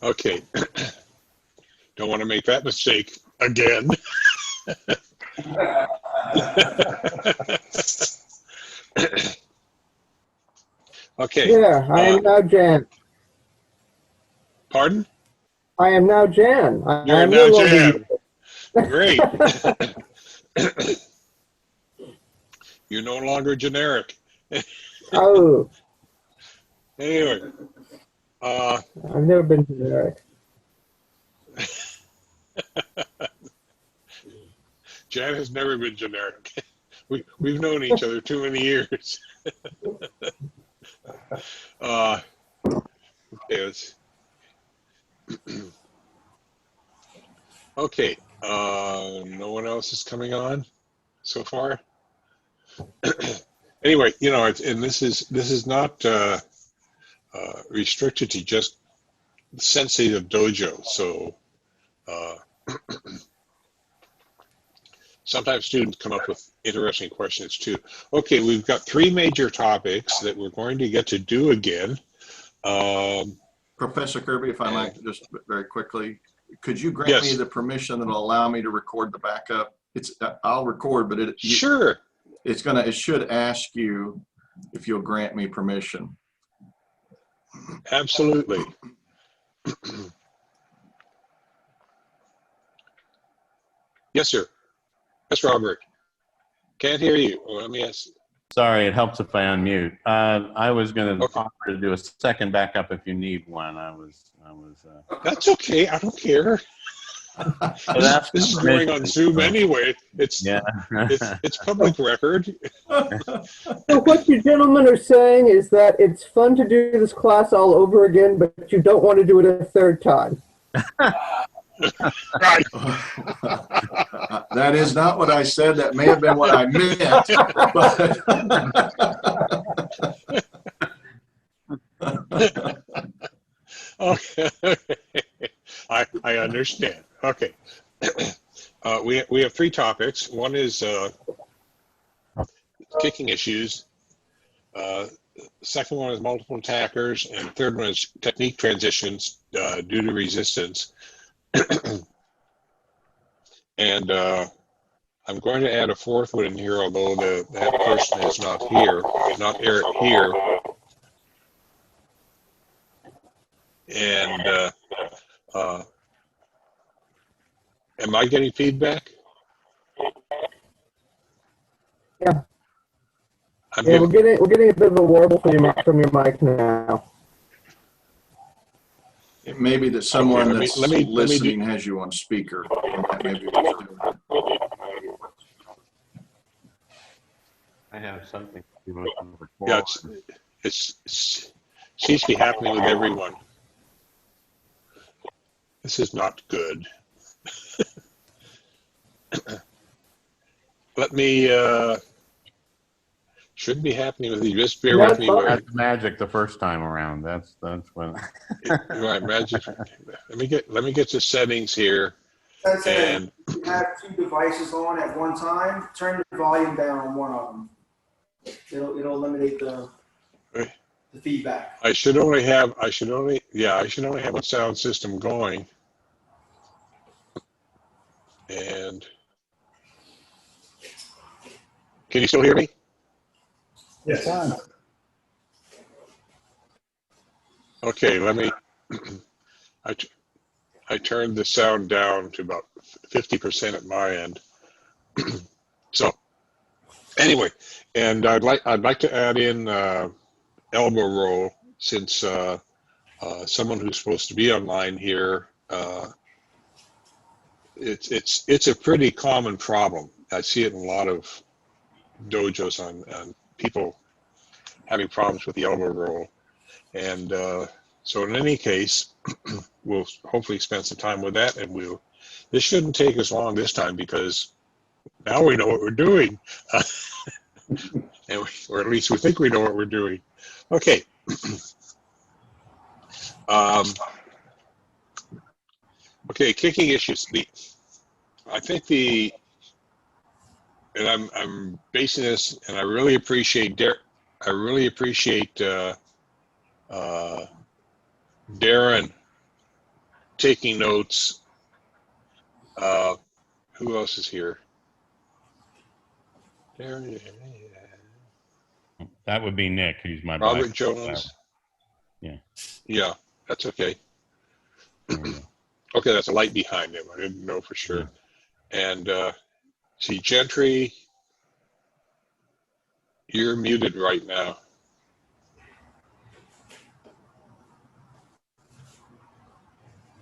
Okay. Don't want to make that mistake again. Okay. Yeah, I am now Jan. Pardon? I am now Jan. You're am now no longer Jan. Great. You're no longer generic. Oh, Anyway, I've never been generic. Jan has never been generic. We've known each other too many years. Okay, okay. No one else is coming on so far. Anyway, you know, and this is not restricted to just sensitive dojo. So sometimes students come up with interesting questions too. Okay, we've got 3 major topics that we're going to get to do again. Professor Kirby, if I might just very quickly, could you grant me the permission that will allow me to record the backup? I'll record, but sure. It should ask you if you'll grant me permission. Absolutely. Yes, sir. Yes, Robert. Can't hear you. Let me ask. Sorry, it helps if I unmute. I was going to offer to do a second backup if you need one. That's okay. I don't care. This is going on Zoom anyway. It's public record. So what you gentlemen are saying is that it's fun to do this class all over again, but you don't want to do it a 3rd time. Right. That is not what I said. That may have been what I meant. Okay. I understand. Okay. We have 3 topics. One is kicking issues. Second one is multiple attackers, and third one is technique transitions due to resistance. And I'm going to add a 4th one in here, although that person is not here, not here. And am I getting feedback? Yeah. We're getting a bit of a warble from your mic now. It may be that someone that's listening has you on speaker. That may be what you're doing. I have something. Yeah, it seems to be happening with everyone. This is not good. Let me. Shouldn't be happening with you. Just bear with me. That's magic the first time around. That's when. Right, magic. Let me get the settings here. And you have 2 devices on at one time. Turn the volume down on one of them. It'll eliminate the feedback. I should only have one sound system going. And can you still hear me? Yes. Okay, let me. I turned the sound down to about 50% at my end. So anyway, and I'd like to add in elbow roll, since someone who's supposed to be online here. It's a pretty common problem. I see it in a lot of dojos on people having problems with the elbow roll. And so in any case, we'll hopefully spend some time with that, and this shouldn't take us long this time, because now we know what we're doing. Or at least we think we know what we're doing. Okay. Okay, kicking issues. I think and I'm basing this, and I really appreciate Darren taking notes. Who else is here? That would be Nick, who's my Robert black Jones. Yeah. Yeah, that's okay. Okay, that's a light behind him. I didn't know for sure. Yeah. And see, Gentry, you're muted right now.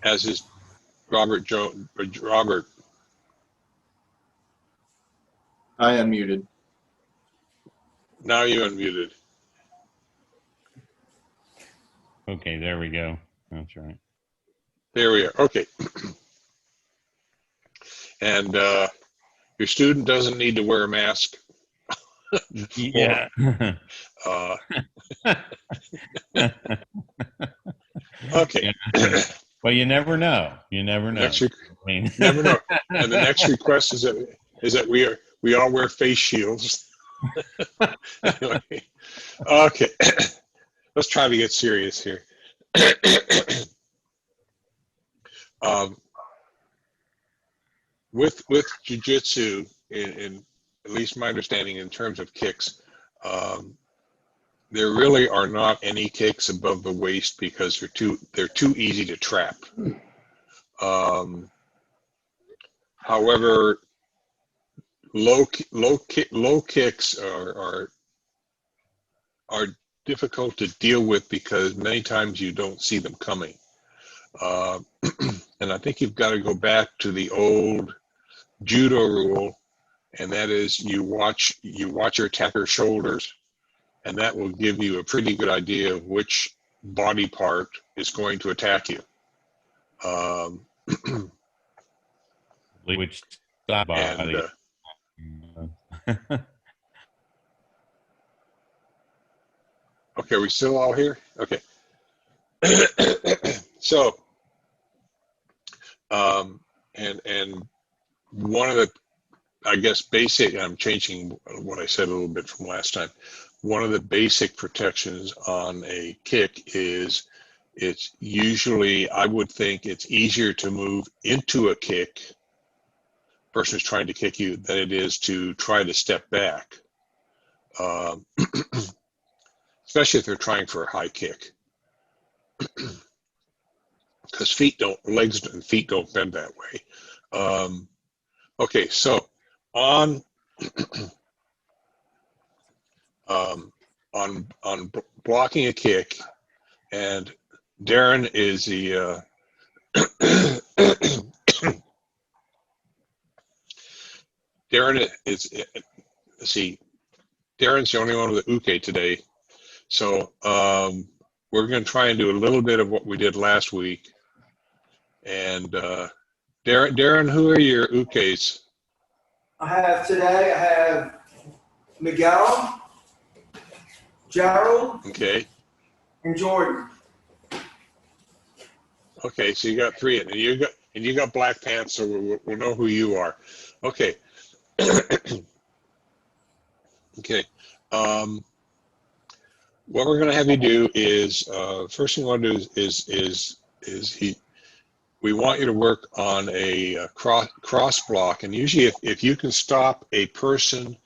As is Robert Jones. Robert. I unmuted. Now you unmuted. Okay, there we go. That's right. There we are. Okay. And your student doesn't need to wear a mask. Yeah. Okay. Yeah. Well, you never know. You never know. Never know. And the next request is that we all wear face shields. Anyway. Okay. Let's try to get serious here. With Jujitsu, in at least my understanding in terms of kicks, there really are not any kicks above the waist because they're too easy to trap. However, low kicks are difficult to deal with because many times you don't see them coming. And I think you've got to go back to the old judo rule, and that is you watch your attacker's shoulders, and that will give you a pretty good idea of which body part is going to attack you. Which side body? Okay, are we still all here? Okay. So, and one of the, I guess, basic, I'm changing what I said a little bit from last time. One of the basic protections on a kick is it's usually, I would think it's easier to move into a kick, person who's trying to kick you, than it is to try to step back. Especially if they're trying for a high kick. Because legs and feet don't bend that way. Okay, so on blocking a kick, and Darren is the Darren is, let's see, Darren's the only one with the uke today, so we're going to try and do a little bit of what we did last week. And Darren, who are your ukes? I have Miguel, Gerald, okay, and Jordan. Okay, so you got three, and you got black pants, so we'll know who you are. Okay. Okay. What we're going to have you do is first thing we want to do is we want you to work on a cross block, and usually if you can stop a person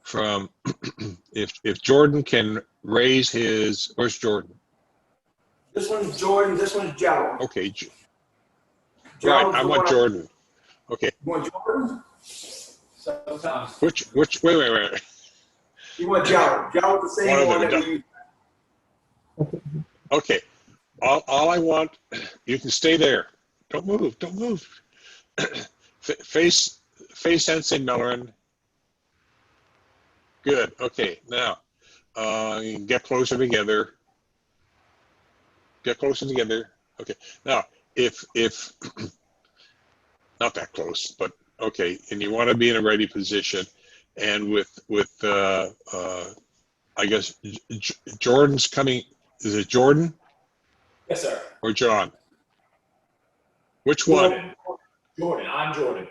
from if Jordan can raise his, where's Jordan? This one's Jordan. This one's Gerald. Okay. Right, I want Jordan. Okay. You want Jordan? Sometimes. Which? Wait. You want Gerald? Gerald, the same one that we use. Okay. All I want, you can stay there. Don't move. Don't move. Face Sensei Mellerin. Good. Okay. Now, get closer together. Get closer together. Okay. Now, if not that close, but okay, and you want to be in a ready position, and with I guess Jordan's coming. Is it Jordan? Yes, sir. Or John? Which one? Jordan. I'm Jordan.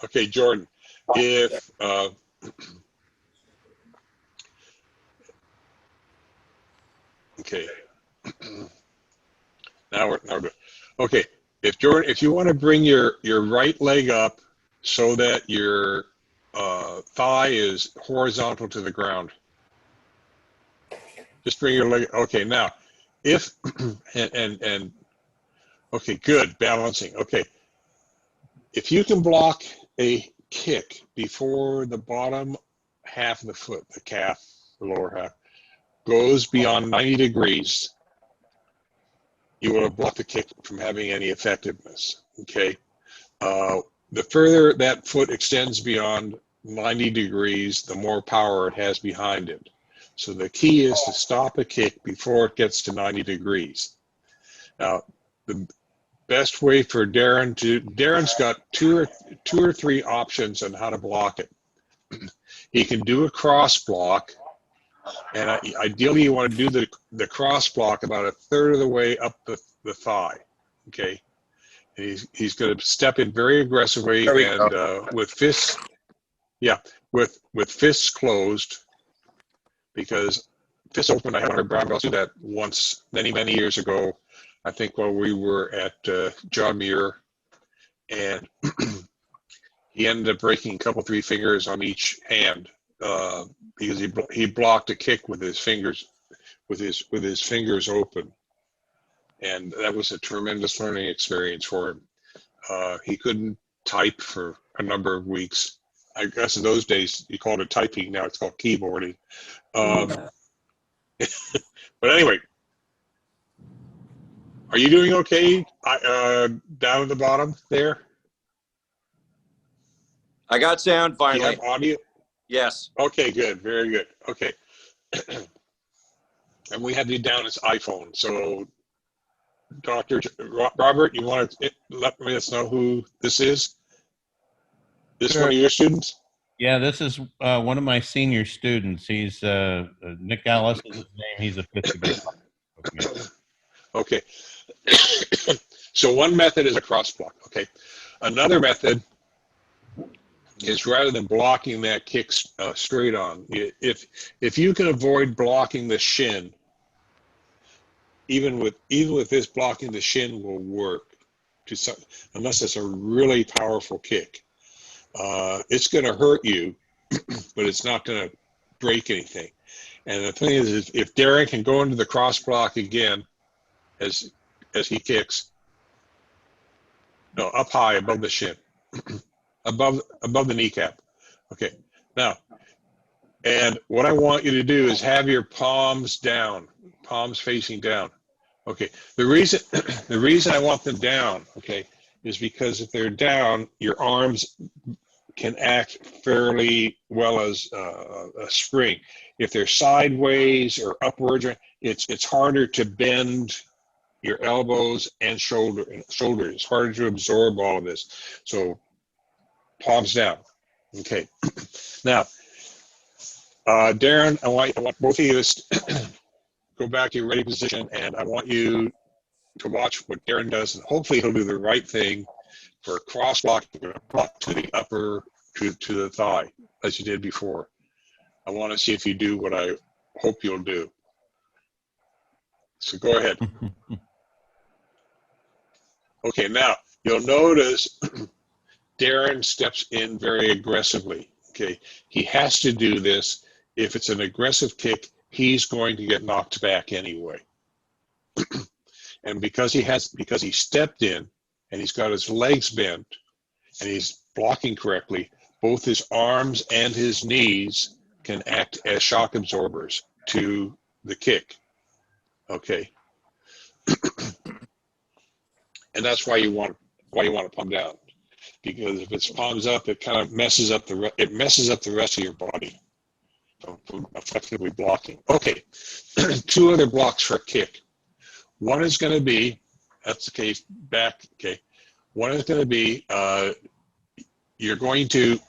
Okay, Jordan. If okay. Now we're good. Okay, if you want to bring your right leg up so that your thigh is horizontal to the ground, just bring your leg. Okay, now if and okay, good, balancing. Okay, if you can block a kick before the bottom half of the foot, the calf, the lower half, goes beyond 90 degrees, you will block the kick from having any effectiveness, okay? The further that foot extends beyond 90 degrees, the more power it has behind it. So the key is to stop a kick before it gets to 90 degrees. Now, the best way for Darren's got two or three options on how to block it. He can do a cross block, and ideally you want to do the cross block about a third of the way up the thigh, okay? And he's going to step in very aggressively and with fists, with fists closed, because fists open. I had one of our brown belts do that once many years ago. I think while we were at John Muir, and he ended up breaking a couple, 3 fingers on each hand because he blocked a kick with his fingers, with his fingers open, and that was a tremendous learning experience for him. He couldn't type for a number of weeks. I guess in those days you called it typing. Now it's called keyboarding. But anyway. Are you doing okay down at the bottom there? I got sound finally. Do you have audio? Yes. Okay, good. Very good. Okay. And we have you down as iPhone. So, Dr. Robert, you want to let us know who this is? This Sure. One of your students? Yeah, this is one of my senior students. He's Nick Ellis is his name. He's a 5th grade. Okay. So one method is a cross block. Okay. Another method is rather than blocking that kick straight on, if you can avoid blocking the shin, even with this, blocking the shin will work unless it's a really powerful kick. It's going to hurt you, but it's not going to break anything. And the thing is, if Darren can go into the cross block again as he kicks, no, up high above the shin, above the kneecap. Okay, now, and what I want you to do is have your palms down, palms facing down. Okay, the reason I want them down, okay, is because if they're down, your arms can act fairly well as a spring. If they're sideways or upwards, it's harder to bend your elbows and shoulders. It's harder to absorb all of this. So palms down. Okay. Now, Darren, I want both of you to go back to your ready position, and I want you to watch what Darren does, and hopefully he'll do the right thing for a cross block to the upper, to the thigh, as you did before. I want to see if you do what I hope you'll do. So go ahead. Okay, now you'll notice Darren steps in very aggressively. Okay, he has to do this. If it's an aggressive kick, he's going to get knocked back anyway. And because he stepped in and he's got his legs bent and he's blocking correctly, both his arms and his knees can act as shock absorbers to the kick. Okay. And that's why you want to palm down, because if it's palms up, it kind of messes up the rest of your body from effectively blocking. Okay, 2 other blocks for a kick. One is going to be, that's the case back. Okay, one is going to be you're going to.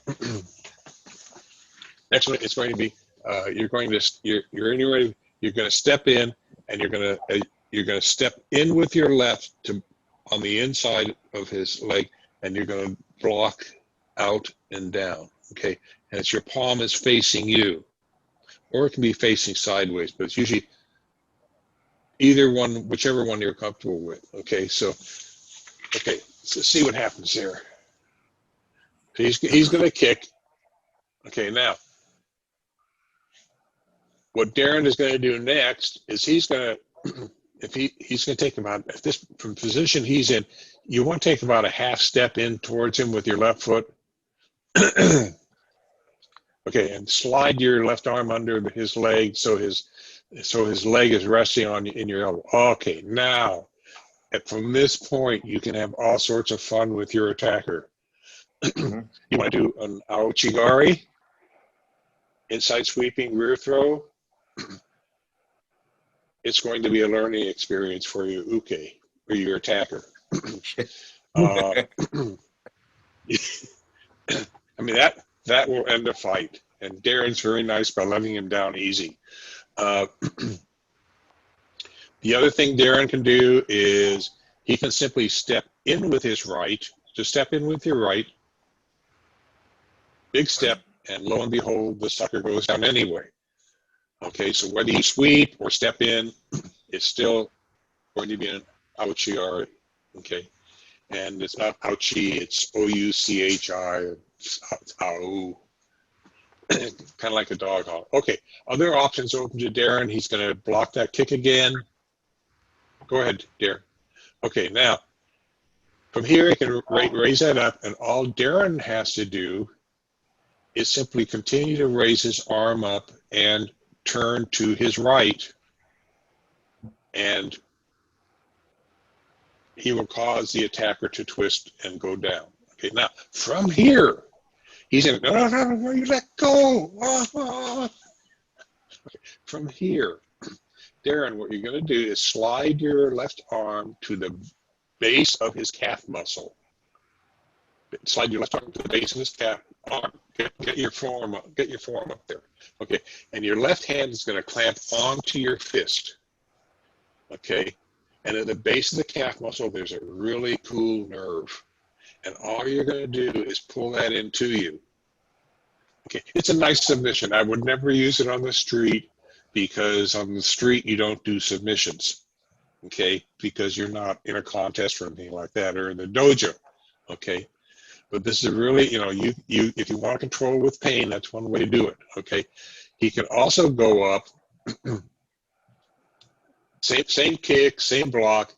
Next one, it's going to be you're going to step in, and you're going to step in with your left on the inside of his leg, and you're going to block out and down. Okay, and it's your palm is facing you, or it can be facing sideways, but it's usually either one, whichever one you're comfortable with. Okay, so see what happens there. He's going to kick. Okay, now what Darren is going to do next is he's going to, he's going to take about, from the position he's in, you want to take about a half step in towards him with your left foot. Okay, and slide your left arm under his leg so his leg is resting on in your elbow. Okay, now from this point you can have all sorts of fun with your attacker. You want to do an Aochigari, inside sweeping rear throw. It's going to be a learning experience for you, Uke, or your attacker. I mean, that will end a fight. And Darren's very nice by letting him down easy. The other thing Darren can do is he can simply step in with his right. Just step in with your right. Big step, and lo and behold, the sucker goes down anyway. Okay, so whether you sweep or step in, it's still going to be an Ouchiari. Okay, and it's not Ouchi, it's O-U-C-H-I, Au. Kind of like a dog haul. Okay, other options open to Darren. He's going to block that kick again. Go ahead, Darren. Okay, now, from here, he can raise that up, and all Darren has to do is simply continue to raise his arm up and turn to his right, and he will cause the attacker to twist and go down. Okay, now from here, he's in, no, you let go. Okay, from here, Darren, what you're going to do is slide your left arm to the base of his calf muscle. Slide your left arm to the base of his calf arm. Get your forearm up. Get your forearm up there. Okay, and your left hand is going to clamp onto your fist. Okay, and at the base of the calf muscle, there's a really cool nerve, and all you're going to do is pull that into you. Okay, it's a nice submission. I would never use it on the street because on the street you don't do submissions. Okay, because you're not in a contest or anything like that, or in the dojo. Okay. But this is really, if you want to control with pain, that's one way to do it, okay? He can also go up, same kick, same block.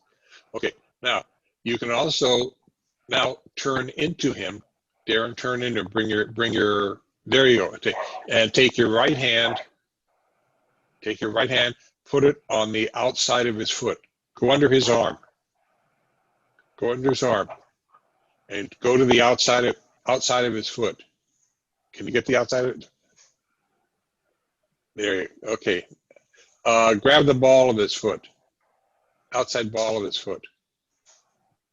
Okay, now, you can also now turn into him. Darren, turn into, bring your, there you go. And take your right hand, put it on the outside of his foot. Go under his arm. Go under his arm. And go to the outside of his foot. Can you get the outside of it? There you go. Okay. Grab the ball of his foot. Outside ball of his foot.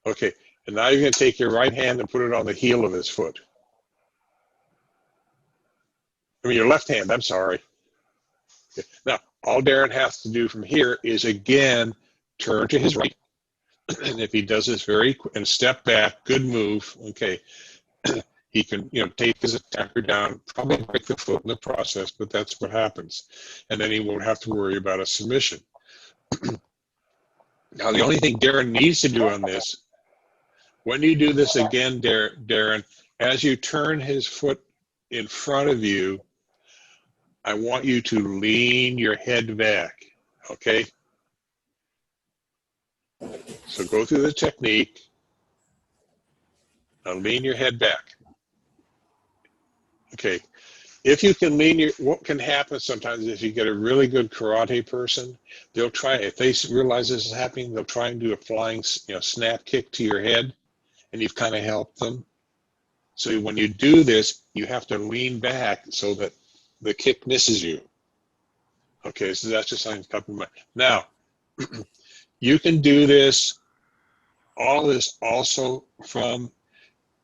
Okay. And now you're going to take your right hand and put it on the heel of his foot. I mean, your left hand, I'm sorry. Okay. Now, all Darren has to do from here is, again, turn to his right. And if he does this and step back, good move, okay, he can, take his attacker down, probably break the foot in the process, but that's what happens. And then he won't have to worry about a submission. Now, the only thing Darren needs to do on this, when you do this again, Darren, as you turn his foot in front of you, I want you to lean your head back, okay? So go through the technique. Now lean your head back. Okay. If you can what can happen sometimes if you get a really good karate person, they'll try, if they realize this is happening, they'll try and do a flying, snap kick to your head, and you've kind of helped them. So when you do this, you have to lean back so that the kick misses you. Okay, so that's just something to keep in mind. Now, you can do this, all this also from,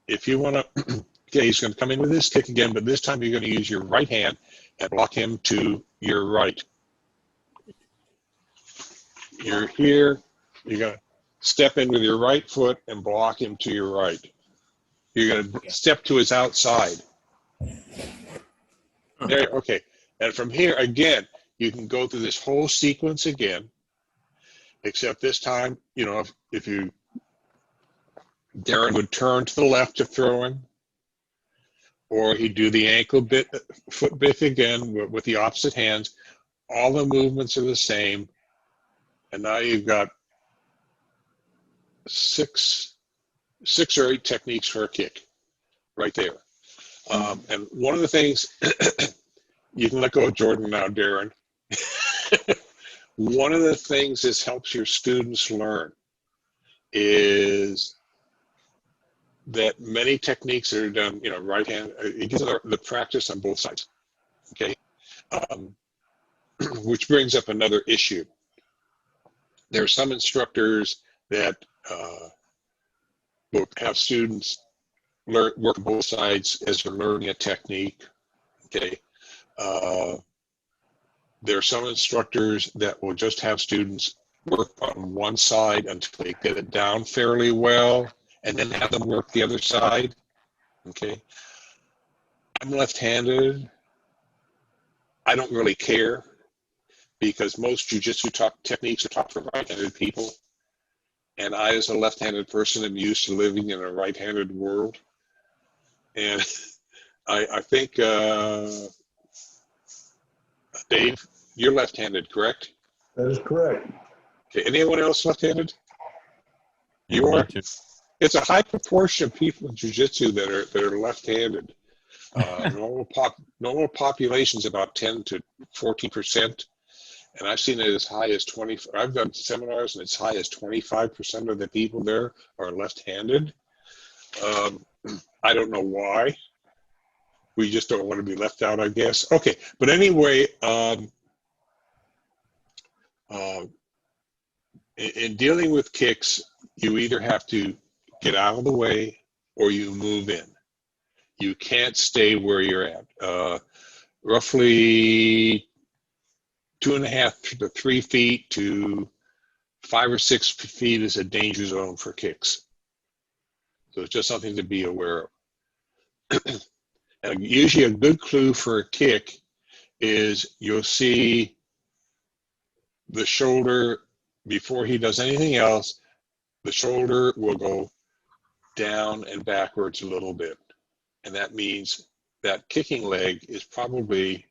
if you want to, okay, he's going to come in with this kick again, but this time you're going to use your right hand and block him to your right. You're here, you're going to step in with your right foot and block him to your right. You're going to step to his outside. There, okay, and from here, again, you can go through this whole sequence again. except this time, you know, if Darren would turn to the left to throw in, or he'd do the ankle bit, foot bit again with the opposite hands. All the movements are the same. And now you've got six or eight techniques for a kick right there. And one of the things, you can let go of Jordan now, Darren. One of the things this helps your students learn is that many techniques that are done, you know, right hand, it gives them the practice on both sides, okay? Which brings up another issue. There are some instructors that will have students work both sides as they're learning a technique, okay? There are some instructors that will just have students work on one side until they get it down fairly well, and then have them work the other side, okay? I'm left-handed. I don't really care because most jujitsu techniques are taught for right-handed people. And I, as a left-handed person, am used to living in a right-handed world. And I think, Dave, you're left-handed, correct? That is correct. Okay, anyone else left-handed? You are? It's a high proportion of people in jiu-jitsu that are left-handed. Normal population is about 10 to 14%, and I've seen it as high as 20. I've done seminars, and it's high as 25% of the people there are left-handed. I don't know why. We just don't want to be left out, I guess. Okay, but anyway, in dealing with kicks, you either have to get out of the way or you move in. You can't stay where you're at. Roughly 2.5 to 3 feet to 5 or 6 feet is a danger zone for kicks. So it's just something to be aware of. And usually a good clue for a kick is you'll see the shoulder, before he does anything else, the shoulder will go down and backwards a little bit. And that means that kicking leg is probably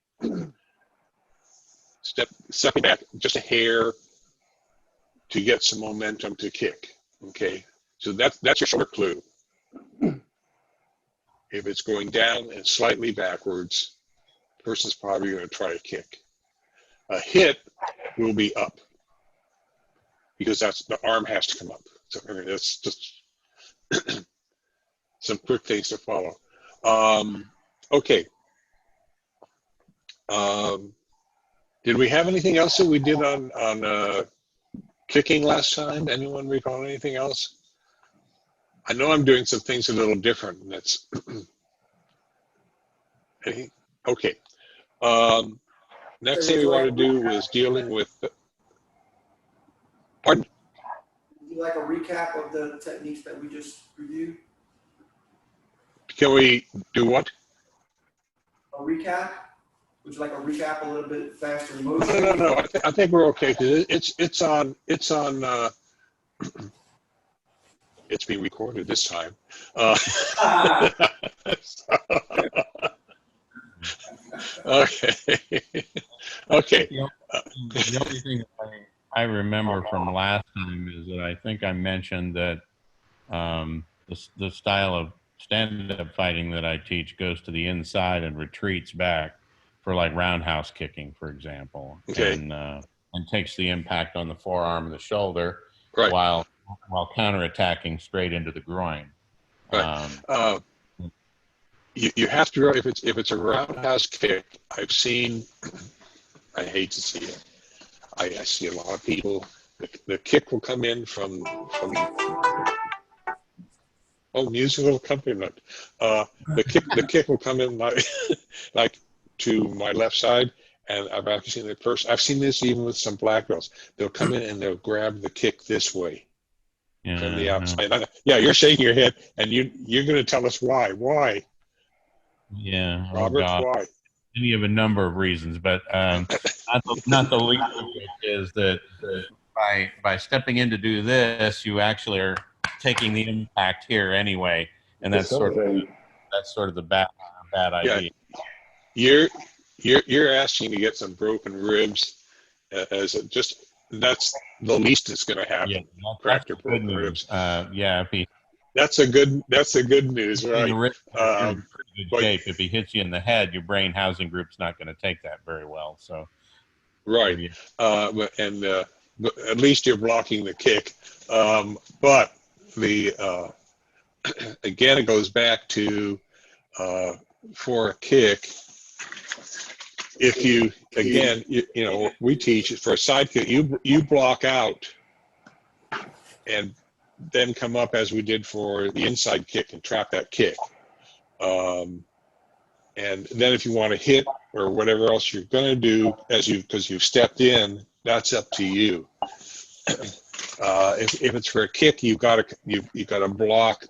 stepping back just a hair to get some momentum to kick, okay? So that's your shoulder clue. If it's going down and slightly backwards, the person's probably going to try a kick. A hit will be up because the arm has to come up. So I mean, that's just some quick things to follow. Okay. Did we have anything else that we did on kicking last time? Anyone recall anything else? I know I'm doing some things a little different. And that's okay. Next thing we want to do was dealing with. Pardon? Would you like a recap of the techniques that we just reviewed? Can we do what? A recap? Would you like a recap a little bit faster? No. I think we're okay because it's on. It's being recorded this time. Okay. Okay. The only thing I remember from last time is that I think I mentioned that the style of stand-up fighting that I teach goes to the inside and retreats back for like roundhouse kicking, for example, okay. and takes the impact on the forearm and the shoulder, right, while counterattacking straight into the groin. Right. You have to, if it's a roundhouse kick, I've seen, I hate to see it, I see a lot of people, the kick will come in from musical accompaniment. The kick will come in like to my left side, and I've actually seen the person, I've seen this even with some black belts, they'll come in and they'll grab the kick this way. Yeah, from the outside. Yeah, you're shaking your head, and you're going to tell us why. Why? Yeah, Robert, why? Any of a number of reasons, but not the least of which is that by stepping in to do this, you actually are taking the impact here anyway, and that's sort of the bad idea. You're asking to get some broken ribs that's the least that's going to happen. Yeah, Cracked that's or broken good ribs. news. That's a good news, right? You're in pretty good shape. If he hits you in the head, your brain housing group's not going to take that very well. So, right. But at least you're blocking the kick. But the again, it goes back to for a kick. If you again, we teach for a side kick, you block out and then come up as we did for the inside kick and trap that kick. And then if you want to hit or whatever else you're going to do because you've stepped in, that's up to you. If it's for a kick, you've got to block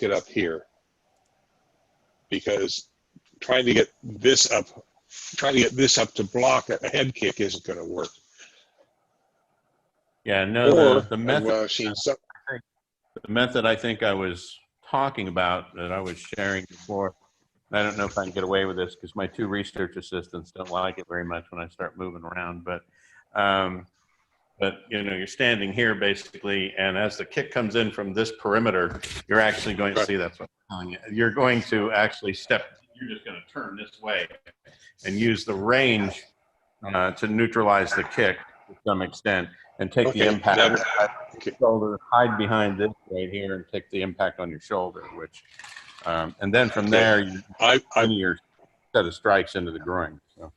it up here, because trying to get this up to block a head kick isn't going to work. Yeah, no, Or the method I think I was talking about that I was sharing before, I don't know if I can get away with this because my two research assistants don't like it very much when I start moving around, but you're standing here basically, and as the kick comes in from this perimeter, you're actually going to see, that's what I'm telling you, you're going to actually you're just going to turn this way and use the range to neutralize the kick to some extent, and take the impact on your shoulder, hide behind this right here, and take the impact on your shoulder, which, and then from there, you your set of strikes into the groin. So.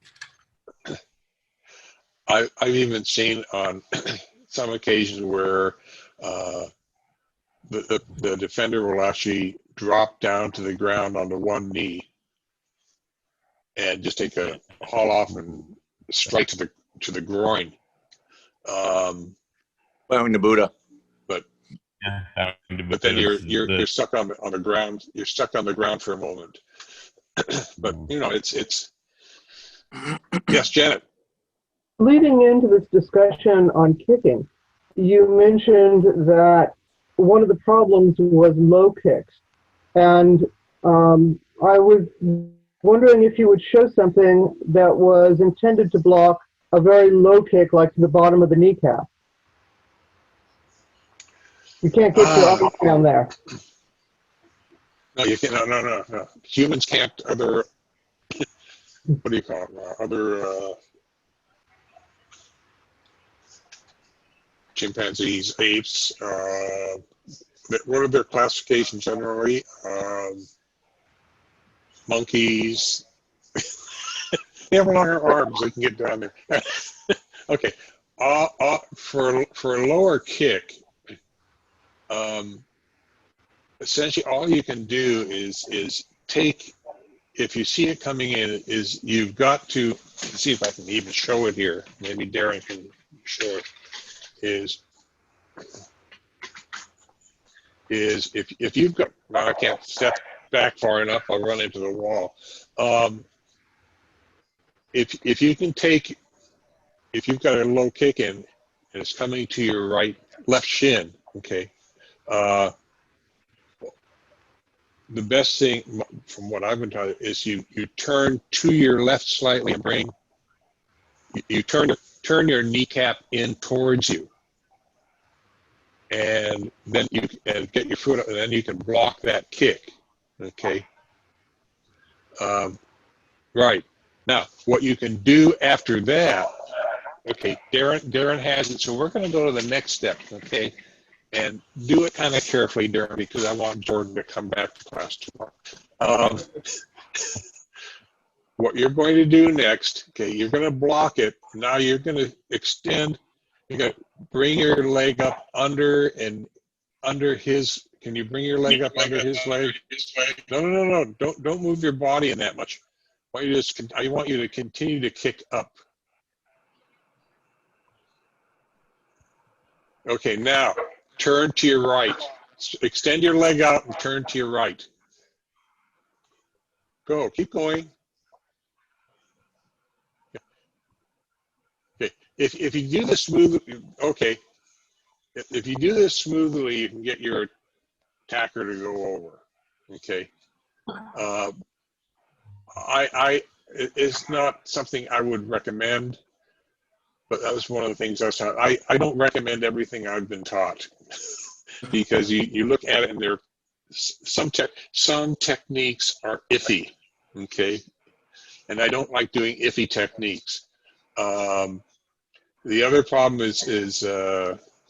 I've even seen on some occasions where the defender will actually drop down to the ground onto one knee and just take a haul off and strike to the groin. Bowing to Buddha. But then you're stuck on the ground. You're stuck on the ground for a moment. But it's yes, Janet. Leading into this discussion on kicking, you mentioned that one of the problems was low kicks, and I was wondering if you would show something that was intended to block a very low kick, like to the bottom of the kneecap. You can't get your arms down there. No, you can't. No. Humans can't. What do you call it? Chimpanzees, apes. What are their classifications generally? Monkeys. They have longer arms. They can get down there. Okay. For a lower kick, essentially all you can do is take, if you see it coming in, is you've got to see if I can even show it here. Maybe Darren can show it. Is if you've got, well, I can't step back far enough, I'll run into the wall. If you can take, if you've got a low kick in and it's coming to your left shin, okay, the best thing from what I've been taught is you turn to your left slightly and you turn your kneecap in towards you, and then you get your foot up, and then you can block that kick. Okay. Right. Now, what you can do after that, okay, Darren has it, so we're going to go to the next step, okay? And do it kind of carefully, Darren, because I want Jordan to come back to class tomorrow. What you're going to do next, okay, you're going to block it. Now you're going to extend. You're going to bring your leg up under his. Can you bring your leg up under his leg? No. Don't move your body in that much. I want you to continue to kick up. Okay, now turn to your right. Extend your leg out and turn to your right. Go, keep going. Okay, if you do this smoothly, okay. If you do this smoothly, you can get your attacker to go over. Okay. It's not something I would recommend, but that was one of the things I was taught. I don't recommend everything I've been taught because you look at it and there some techniques are iffy. Okay. And I don't like doing iffy techniques. The other problem is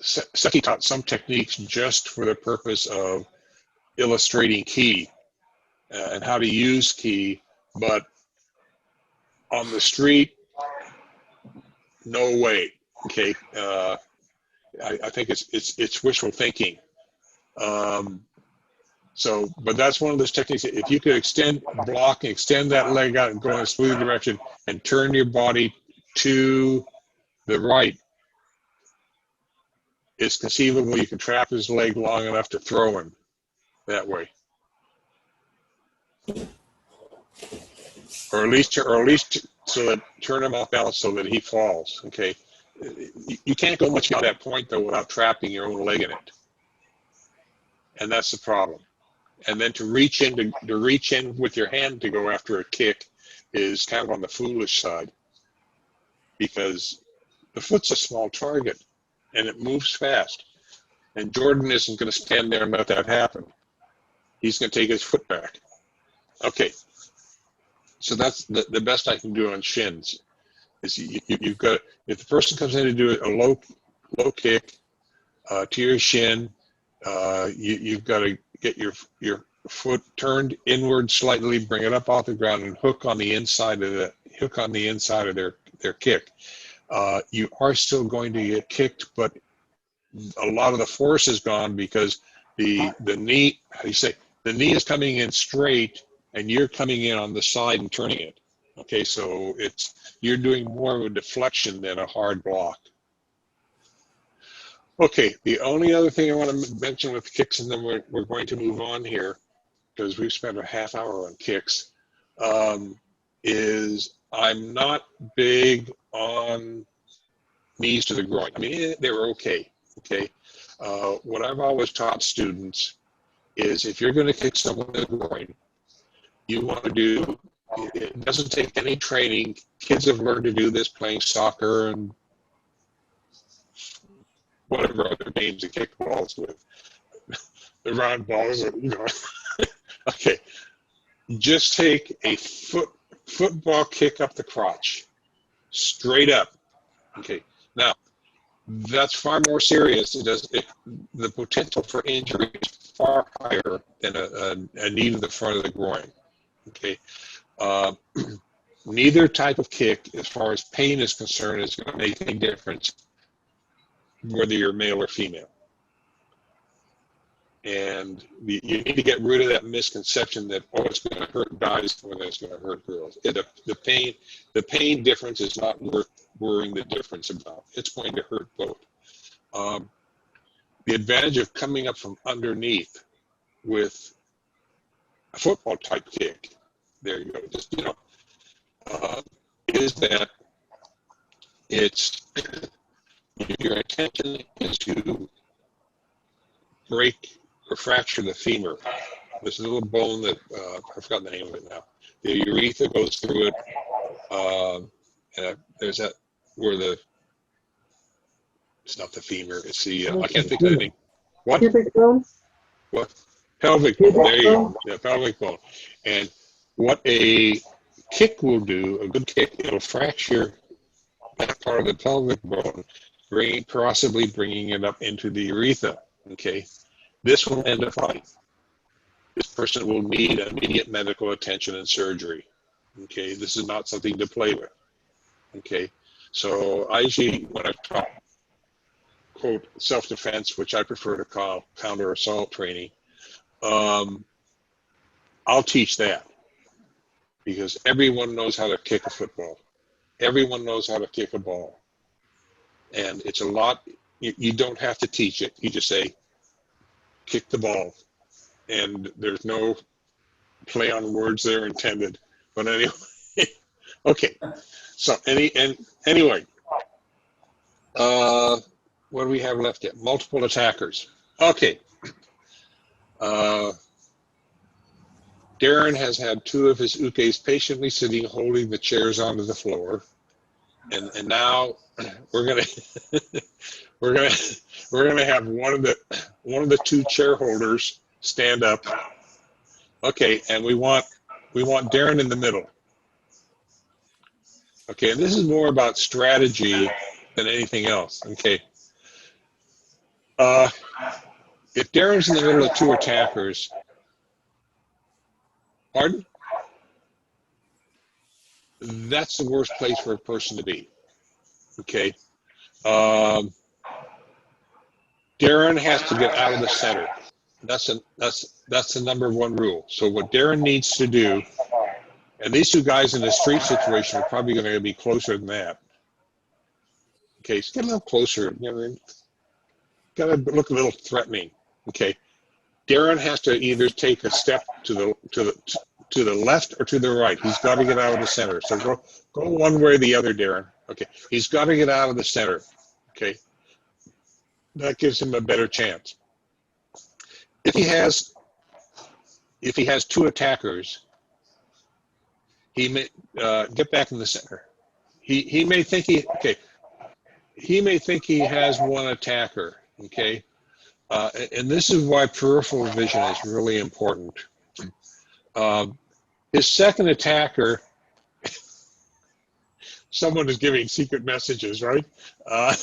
Seki taught some techniques just for the purpose of illustrating ki and how to use ki, but on the street, no way. Okay, I think it's wishful thinking. So, but that's one of those techniques. If you could block and extend that leg out and go in a smooth direction and turn your body to the right, it's conceivable you can trap his leg long enough to throw him that way, or at least so that turn him off balance so that he falls. Okay, you can't go much beyond that point though without trapping your own leg in it, and that's the problem. And then to reach in with your hand to go after a kick is kind of on the foolish side, because the foot's a small target and it moves fast. And Jordan isn't going to stand there and let that happen. He's going to take his foot back. Okay, so that's the best I can do on shins. Is you've got, if the person comes in to do a low kick to your shin, you've got to get your foot turned inward slightly, bring it up off the ground, and hook on the inside of their kick. You are still going to get kicked, but a lot of the force is gone because the knee, how do you say, the knee is coming in straight and you're coming in on the side and turning it. Okay, so you're doing more of a deflection than a hard block. Okay, the only other thing I want to mention with kicks, and then we're going to move on here because we've spent a half hour on kicks, is I'm not big on knees to the groin. I mean, they're okay. Okay, what I've always taught students is if you're going to kick someone in the groin, you want to do, it doesn't take any training. Kids have learned to do this playing soccer and whatever other games to kick balls with. The round balls, Okay, just take a football kick up the crotch, straight up. Okay, now that's far more serious. The potential for injury is far higher than a knee to the front of the groin. Okay, neither type of kick, as far as pain is concerned, is going to make any difference whether you're male or female. And you need to get rid of that misconception that, oh, it's going to hurt guys more than it's going to hurt girls. The pain difference is not worth worrying the difference about. It's going to hurt both. The advantage of coming up from underneath with a football type kick, there you go, just, is that your intention is to break or fracture the femur. This little bone that, I forgot the name of it now. The urethra goes through it. And there's that where it's not the femur, it's the, I can't think of the name. What? Pubic bone? What? Pelvic bone, there you go. Yeah, pelvic bone. And what a kick will do, a good kick, it'll fracture that part of the pelvic bone, possibly bringing it up into the urethra. Okay, this will end a fight. This person will need immediate medical attention and surgery. Okay, this is not something to play with. Okay, so I usually, when I talk, quote, self-defense, which I prefer to call counter-assault training, I'll teach that, because everyone knows how to kick a football. Everyone knows how to kick a ball. And it's a lot, you don't have to teach it. You just say, kick the ball. And there's no play on words there intended. But anyway, okay. So anyway, What do we have left yet? Multiple attackers. Okay. Darren has had 2 of his ukes patiently sitting, holding the chairs onto the floor, and now we're gonna we're gonna have one of the 2 chair holders stand up. Okay, and we want Darren in the middle. Okay, and this is more about strategy than anything else. Okay. If Darren's in the middle of 2 attackers, pardon? That's the worst place for a person to be. Okay. Darren has to get out of the center. That's the #1 rule. So what Darren needs to do, and these 2 guys in the street situation are probably going to be closer than that. Okay, so get a little closer. Got to look a little threatening. Okay, Darren has to either take a step to the left or to the right. He's got to get out of the center. So go one way or the other, Darren. Okay, he's got to get out of the center. Okay, that gives him a better chance. If he has 2 attackers, he may get back in the center. He may think he may think he has 1 attacker. Okay, and this is why peripheral vision is really important. His second attacker, someone is giving secret messages, right? The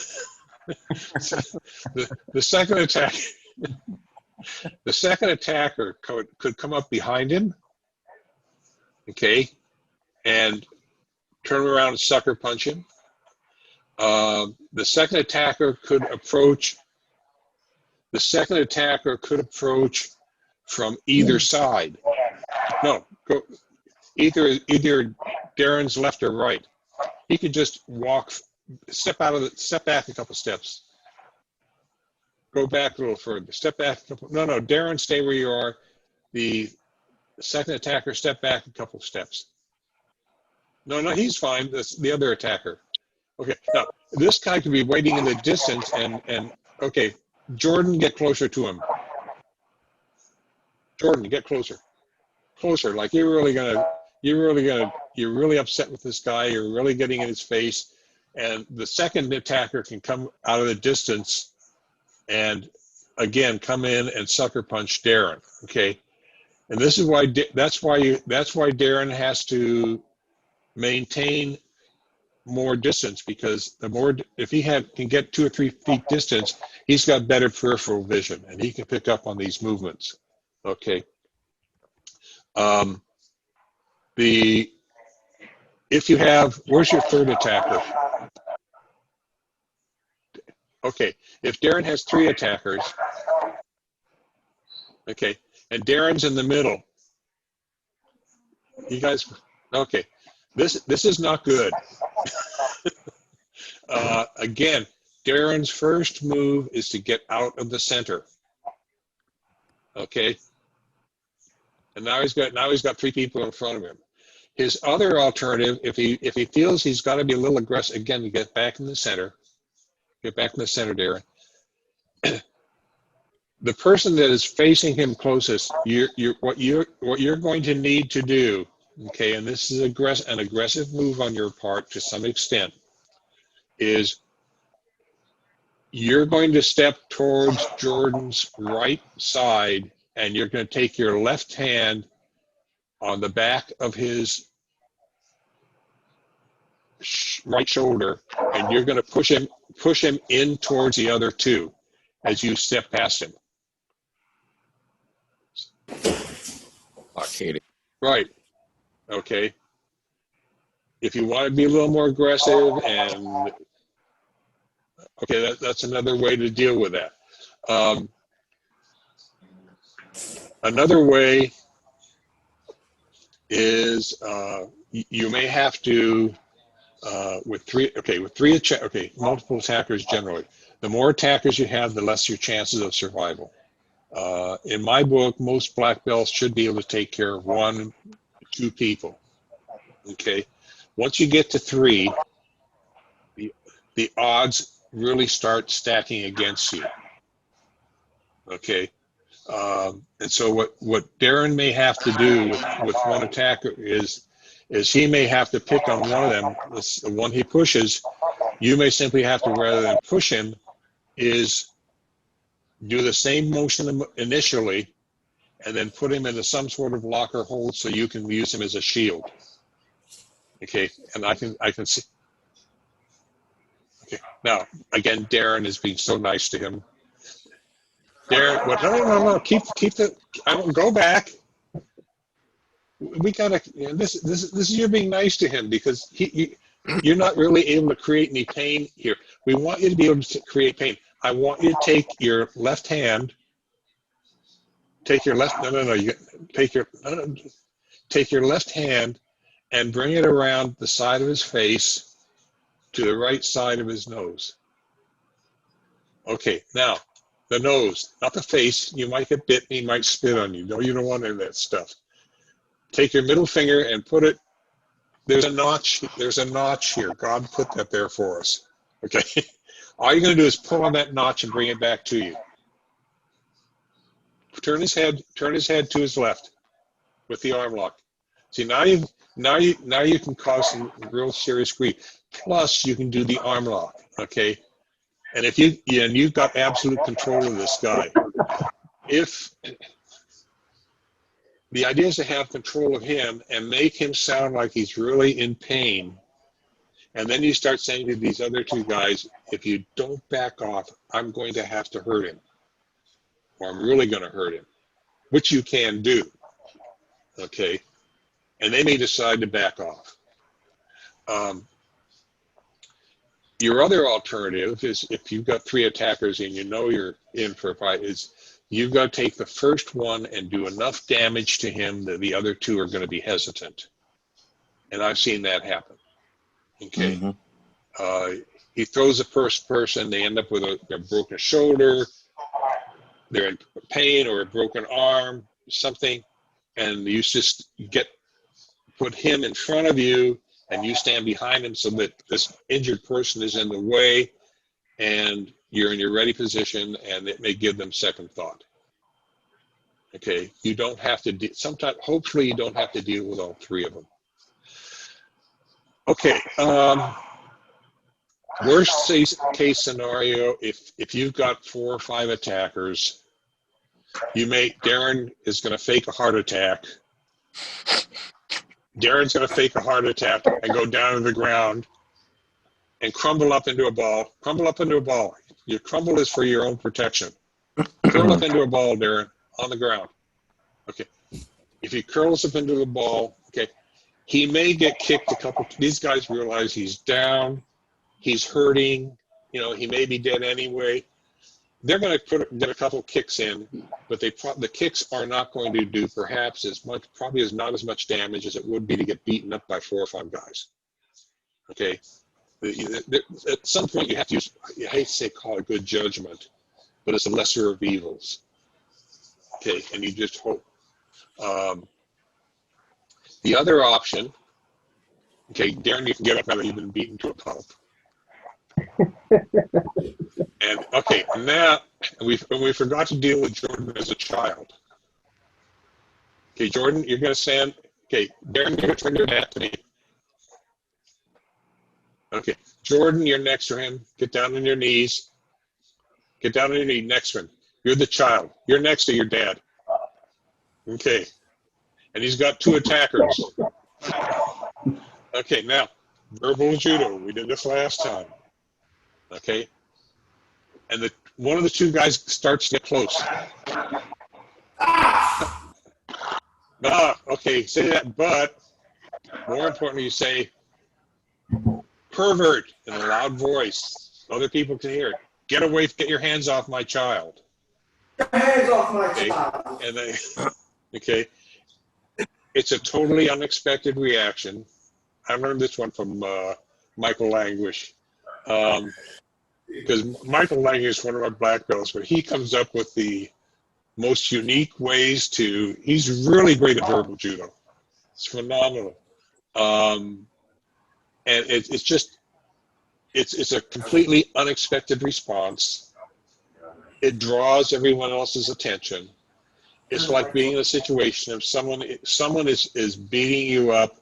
second attacker could come up behind him, okay, and turn around and sucker punch him. The second attacker could approach from either side. No, go either Darren's left or right. He could just step back a couple steps. Go back a little further. Step back a couple. No, Darren, stay where you are. The second attacker, step back a couple steps. No, he's fine. That's the other attacker. Okay, now this guy could be waiting in the distance and okay, Jordan, get closer to him. Jordan, get closer. Like you're really upset with this guy, you're really getting in his face, and the second attacker can come out of the distance and again come in and sucker punch Darren. Okay, and this is why that's why Darren has to maintain more distance, because if he can get 2 or 3 feet distance, he's got better peripheral vision and he can pick up on these movements. Okay. Where's your third attacker? Okay, if Darren has 3 attackers, okay, and Darren's in the middle, you guys, okay, this is not good. Again, Darren's first move is to get out of the center. Okay, and now he's got 3 people in front of him. His other alternative, if he feels he's got to be a little aggressive, again, to get back in the center. Get back in the center, Darren. The person that is facing him closest, what you're going to need to do, okay, and this is an aggressive move on your part to some extent, is you're going to step towards Jordan's right side and you're going to take your left hand on the back of his right shoulder and you're going to push him in towards the other 2 as you step past him. Arcade. Right. Okay. If you want to be a little more aggressive, and okay, that's another way to deal with that. Another way is you may have to multiple attackers generally. The more attackers you have, the less your chances of survival. In my book, most black belts should be able to take care of 1, 2 people. Okay, once you get to 3, the odds really start stacking against you. Okay. And so what Darren may have to do with one attacker is he may have to pick on one of them, the one he pushes. You may simply have to, rather than push him, is do the same motion initially and then put him into some sort of locker hold so you can use him as a shield. Okay, and I can see. Okay, now again, Darren is being so nice to him. Darren, what? No. Keep the. I don't go back. We gotta. You know, this is you being nice to him because you're not really able to create any pain here. We want you to be able to create pain. I want you to take your left hand. Take your left. No. You take your left hand and bring it around the side of his face to the right side of his nose. Okay, now the nose, not the face. You might get bitten. He might spit on you. No, you don't want any of that stuff. Take your middle finger and put it. There's a notch. There's a notch here. God put that there for us. Okay. All you're going to do is pull on that notch and bring it back to you. Turn his head to his left with the arm lock. See, now you can cause some real serious grief. Plus, you can do the arm lock. Okay. And if you've got absolute control of this guy. If the idea is to have control of him and make him sound like he's really in pain, and then you start saying to these other two guys, if you don't back off, I'm going to have to hurt him, or I'm really going to hurt him, which you can do. Okay, and they may decide to back off. Your other alternative is, if you've got 3 attackers and you know you're in for a fight, is you've got to take the first one and do enough damage to him that the other 2 are going to be hesitant. And I've seen that happen. Okay. Mm-hmm. He throws the first person, they end up with a broken shoulder, they're in pain, or a broken arm, something, and you just put him in front of you and you stand behind him so that this injured person is in the way, and you're in your ready position, and it may give them second thought. Okay, you don't have to, sometimes, hopefully you don't have to deal with all 3 of them. Okay, worst case scenario, if you've got 4 or 5 attackers, Darren is going to fake a heart attack. Darren's going to fake a heart attack and go down to the ground and crumble up into a ball. Crumble up into a ball. Your crumble is for your own protection. Curl up into a ball, Darren, on the ground. Okay. If he curls up into the ball, okay, he may get kicked a couple. These guys realize he's down, he's hurting, he may be dead anyway. They're going to get a couple kicks in, but the kicks are not going to do perhaps probably not as much damage as it would be to get beaten up by 4 or 5 guys. Okay. At some point you have to use, I hate to say call it good judgment, but it's a lesser of evils. Okay, and you just hope. The other option, okay, Darren, you can get up now that you've been beaten to a pulp. And okay, now we forgot to deal with Jordan as a child. Okay, Jordan, you're going to stand. Okay, Darren, you're going to turn your back to me. Okay, Jordan, you're next to him. Get down on your knees. Get down on your knee next to him. You're the child. You're next to your dad. Okay, and he's got 2 attackers. Okay, now verbal judo. We did this last time. Okay, and one of the 2 guys starts to get close. Okay, say that, but more importantly, you say pervert in a loud voice. Other people can hear it. Get your hands off my child. Get your hands off my child. And they, okay, it's a totally unexpected reaction. I learned this one from Michael Languish. Because Michael Lang is one of our black belts, but he comes up with the most unique ways he's really great at verbal judo. It's phenomenal. And it's just, it's a completely unexpected response. It draws everyone else's attention. It's like being in a situation of someone is beating you up.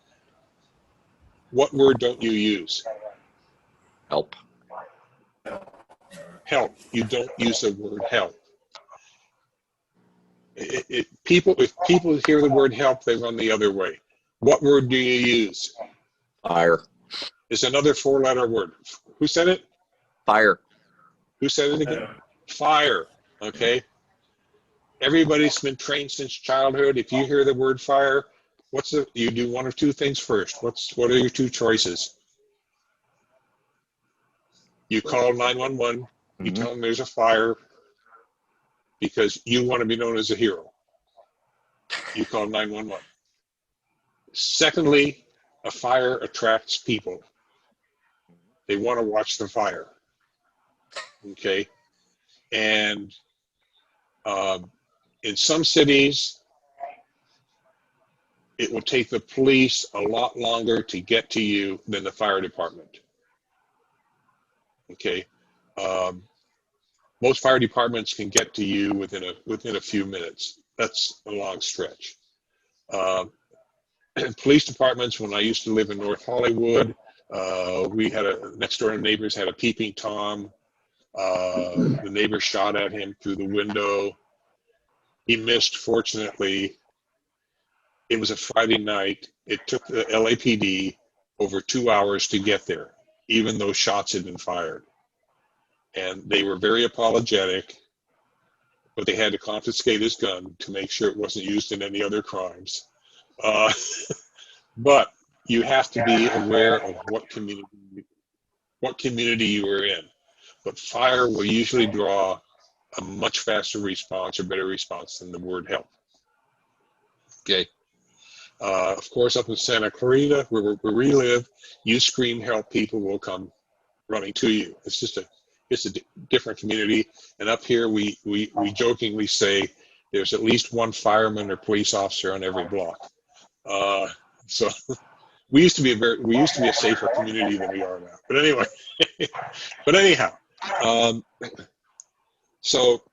What word don't you use? Help. Help. You don't use the word help. If people hear the word help, they run the other way. What word do you use? Fire. It's another 4-letter word. Who said it? Fire. Who said it again? Fire. Okay. Everybody's been trained since childhood. If you hear the word fire, you do one of two things first. What are your two choices? You call 911. You tell them there's a fire because you want to be known as a hero. You call 911. Secondly, a fire attracts people. They want to watch the fire. Okay. And in some cities, it will take the police a lot longer to get to you than the fire department. Okay. Most fire departments can get to you within a few minutes. That's a long stretch. Police departments, when I used to live in North Hollywood, we had next door neighbors had a peeping Tom. The neighbor shot at him through the window. He missed, fortunately. It was a Friday night. It took the LAPD over 2 hours to get there, even though shots had been fired. And they were very apologetic, but they had to confiscate his gun to make sure it wasn't used in any other crimes. But you have to be aware of what community you are in. But fire will usually draw a much faster response or better response than the word help. Okay. Of course, up in Santa Clarita, where we live, you scream help, people will come running to you. It's just a different community. And up here, we jokingly say there's at least one fireman or police officer on every block. So we used to be a safer community than we are now. But anyway, anyhow, so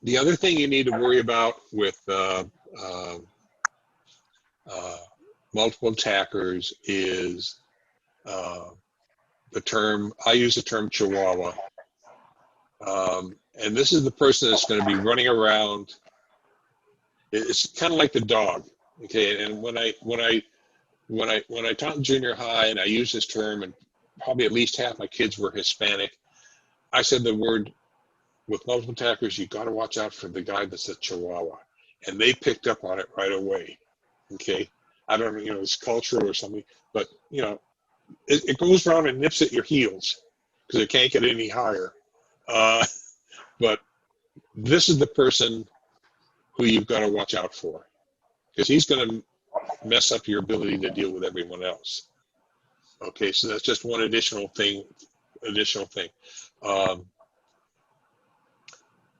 the other thing you need to worry about with multiple attackers is I use the term Chihuahua. And this is the person that's going to be running around. It's kind of like the dog. Okay. And when I taught in junior high and I used this term, and probably at least half my kids were Hispanic, I said the word, with multiple attackers, you got to watch out for the guy that's a Chihuahua. And they picked up on it right away. Okay. I don't know, it's cultural or something, but it goes around and nips at your heels because it can't get any higher. But this is the person who you've got to watch out for, because he's going to mess up your ability to deal with everyone else. Okay, so that's just one additional thing.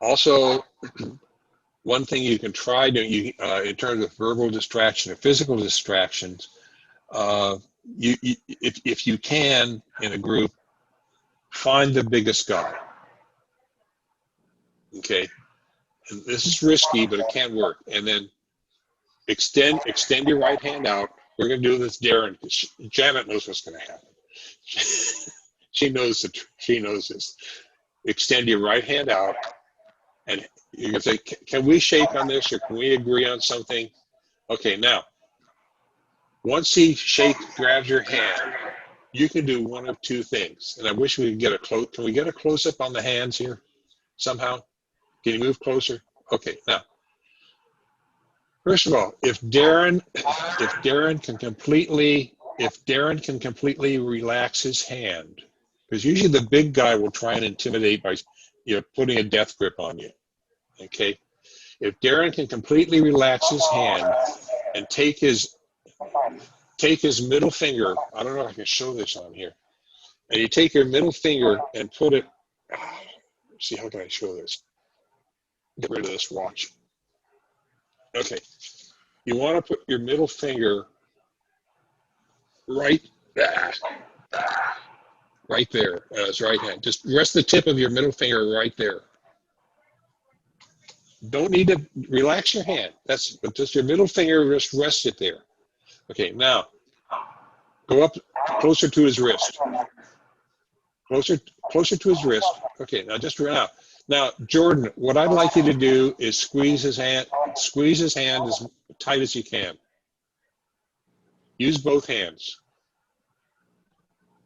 Also, one thing you can try to, in terms of verbal distraction or physical distractions, if you can, in a group, find the biggest guy. Okay, and this is risky, but it can work. And then extend your right hand out. We're going to do this, Darren, because Janet knows what's going to happen. She knows this. Extend your right hand out, and you're going to say, can we shake on this, or can we agree on something? Okay, now, once he grabs your hand, you can do one of two things. And I wish we could get can we get a close-up on the hands here somehow? Can you move closer? Okay, now, first of all, if Darren can completely relax his hand, because usually the big guy will try and intimidate by putting a death grip on you. Okay, if Darren can completely relax his hand and take his middle finger, I don't know if I can show this on here, and you take your middle finger and put it, see, how can I show this? Get rid of this watch. Okay, you want to put your middle finger right right there, his right hand. Just rest the tip of your middle finger right there. Don't need to relax your hand. That's just your middle finger, just rest it there. Okay, now go up closer to his wrist. Closer to his wrist. Okay, now just run out. Now, Jordan, what I'd like you to do is squeeze his hand as tight as you can. Use both hands.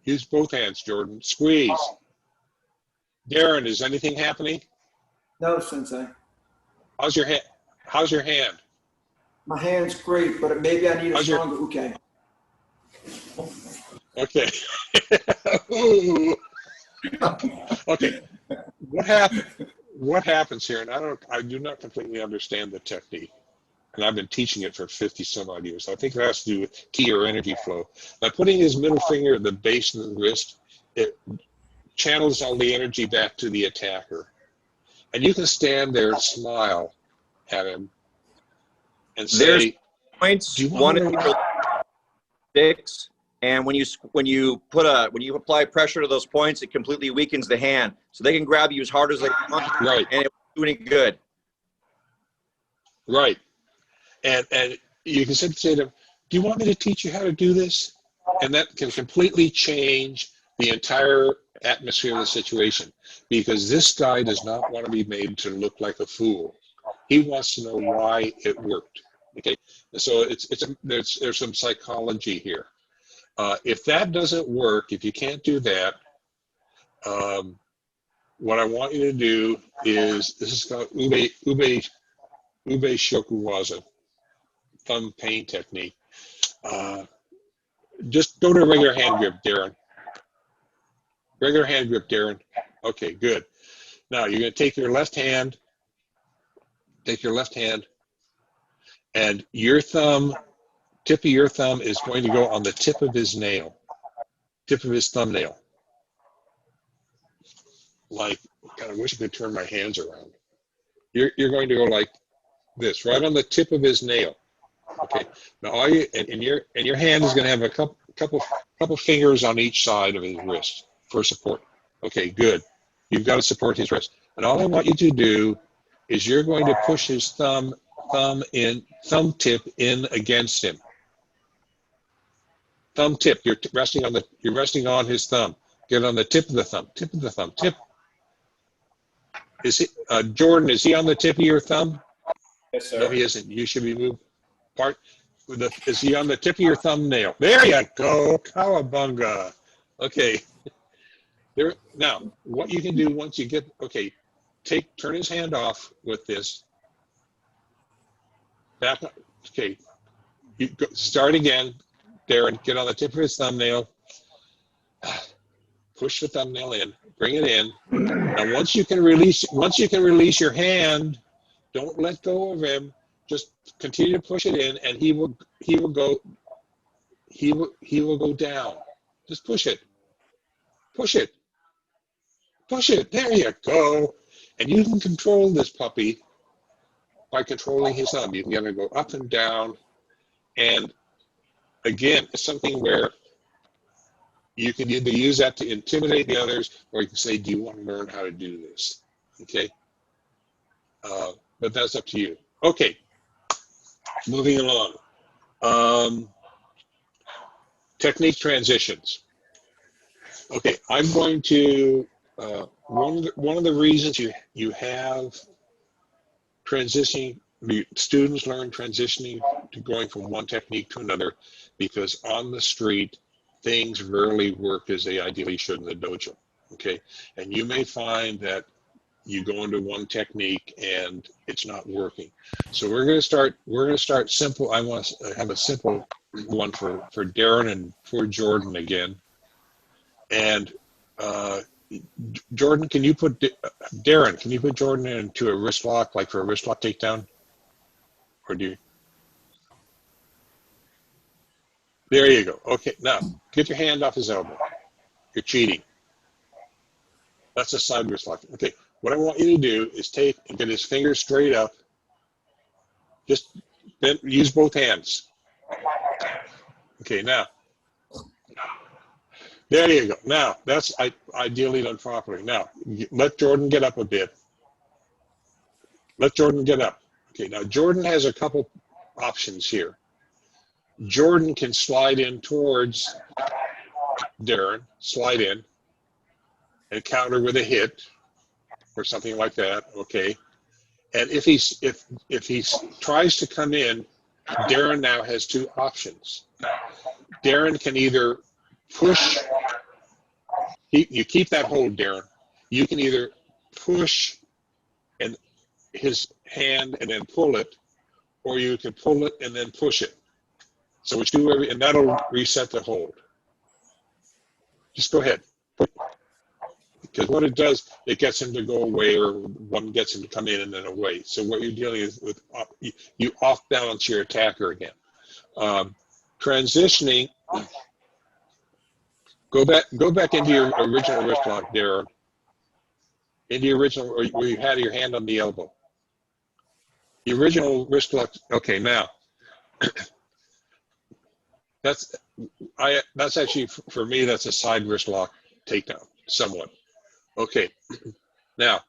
Use both hands, Jordan. Squeeze. Darren, is anything happening? No, Sensei. How's your hand? How's your hand? My hand's great, but maybe I need a stronger uke. Okay. Okay. What happens here? And I do not completely understand the technique, and I've been teaching it for 50 some odd years. I think it has to do with ki or energy flow. By putting his middle finger at the base of the wrist, it channels all the energy back to the attacker. And you can stand there and smile at him and say, There's points. do you One want is six, and when you apply pressure to those points, it completely weakens the hand, so they can grab you as hard as they want, right, and it won't do any good. Right, and you can simply say to them, "Do you want me to teach you how to do this?" And that can completely change the entire atmosphere of the situation, because this guy does not want to be made to look like a fool. He wants to know why it worked. Okay, so there's some psychology here. If that doesn't work, if you can't do that, what I want you to do is, this is called ube shokuwaza, thumb pain technique. Just go to a regular hand grip, Darren. Regular hand grip, Darren. Okay, good. Now you're going to take your left hand, and your thumb, tip of your thumb is going to go on the tip of his nail, tip of his thumbnail. Like, God, I wish I could turn my hands around. You're going to go like this, right on the tip of his nail. Okay. Now all you and your hand is going to have a couple fingers on each side of his wrist for support. Okay, good. You've got to support his wrist. And all I want you to do is you're going to push his thumb tip in against him. Thumb tip. You're resting on his thumb. Get on the tip of the thumb. Tip of the thumb. Tip. Is he, Jordan? Is he on the tip of your thumb? Yes, sir. No, he isn't. You should be moved. Is he on the tip of your thumbnail? There you go. Cowabunga. Okay. There. Now, what you can do once you get, okay, turn his hand off with this. Back up. Okay. You go, start again. Darren, get on the tip of his thumbnail. Push the thumbnail in. Bring it in. Now, once you can release your hand, don't let go of him. Just continue to push it in, and he will go down. Just push it. Push it. Push it. There you go. And you can control this puppy by controlling his thumb. You can get him to go up and down. And again, it's something where you can either use that to intimidate the others, or you can say, do you want to learn how to do this? Okay. But that's up to you. Okay. Moving along. Technique transitions. Okay, I'm going to, one of the reasons you have transitioning, students learn transitioning to going from one technique to another, because on the street, things rarely work as they ideally should in the dojo, okay? And you may find that you go into one technique and it's not working. So we're going to start simple. I want to have a simple one for Darren and for Jordan again. And Jordan, can you put Darren? Can you put Jordan into a wrist lock, like for a wrist lock takedown? Or do you? There you go. Okay, now get your hand off his elbow. You're cheating. That's a side wrist lock. Okay, what I want you to do is take and get his fingers straight up. Just use both hands. Okay, now There you go. Now, that's ideally done properly. Now, let Jordan get up a bit. Let Jordan get up. Okay, now Jordan has a couple options here. Jordan can slide in towards Darren, slide in, and counter with a hit or something like that. Okay, and if he tries to come in, Darren now has two options. Darren can either push. You keep that hold, Darren. You can either push and his hand and then pull it, or you can pull it and then push it. So which do every, and that'll reset the hold. Just go ahead. Because what it does, it gets him to go away, or one gets him to come in and then away. So what you're dealing with, you off balance your attacker again. Transitioning. Go back into your original wrist lock, Darren. Into your original, where you had your hand on the elbow. The original wrist lock. Okay, now that's actually, for me, that's a side wrist lock takedown, somewhat. Okay, now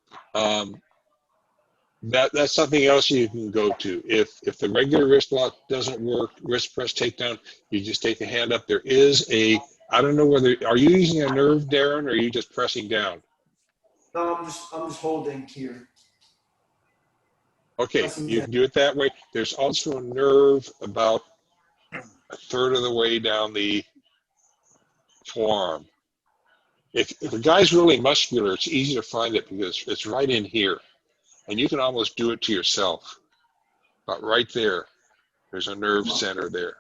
that's something else you can go to. If the regular wrist lock doesn't work, wrist press takedown, you just take the hand up. There is a, I don't know whether, are you using a nerve, Darren, or are you just pressing down? No, I'm just holding here. Okay, you can do it that way. There's also a nerve about a third of the way down the forearm. If the guy's really muscular, it's easy to find it because it's right in here. And you can almost do it to yourself. But right there, there's a nerve center there.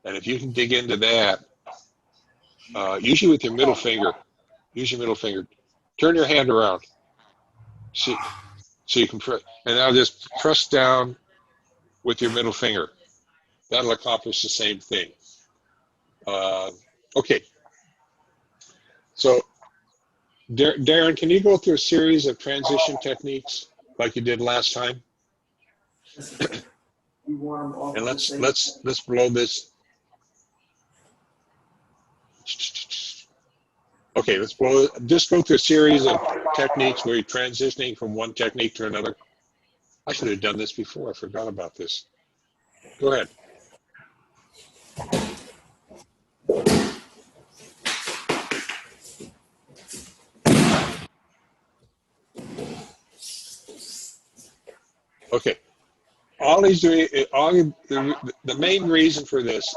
And if you can dig into that, usually with your middle finger, turn your hand around. See, so you can press, and now just press down with your middle finger. That'll accomplish the same thing. Okay. So, Darren, can you go through a series of transition techniques like you did last time? And let's blow this. Okay, let's blow it. Just go through a series of techniques where you're transitioning from one technique to another. I should have done this before. I forgot about this. Go ahead. Okay. All he's doing, the main reason for this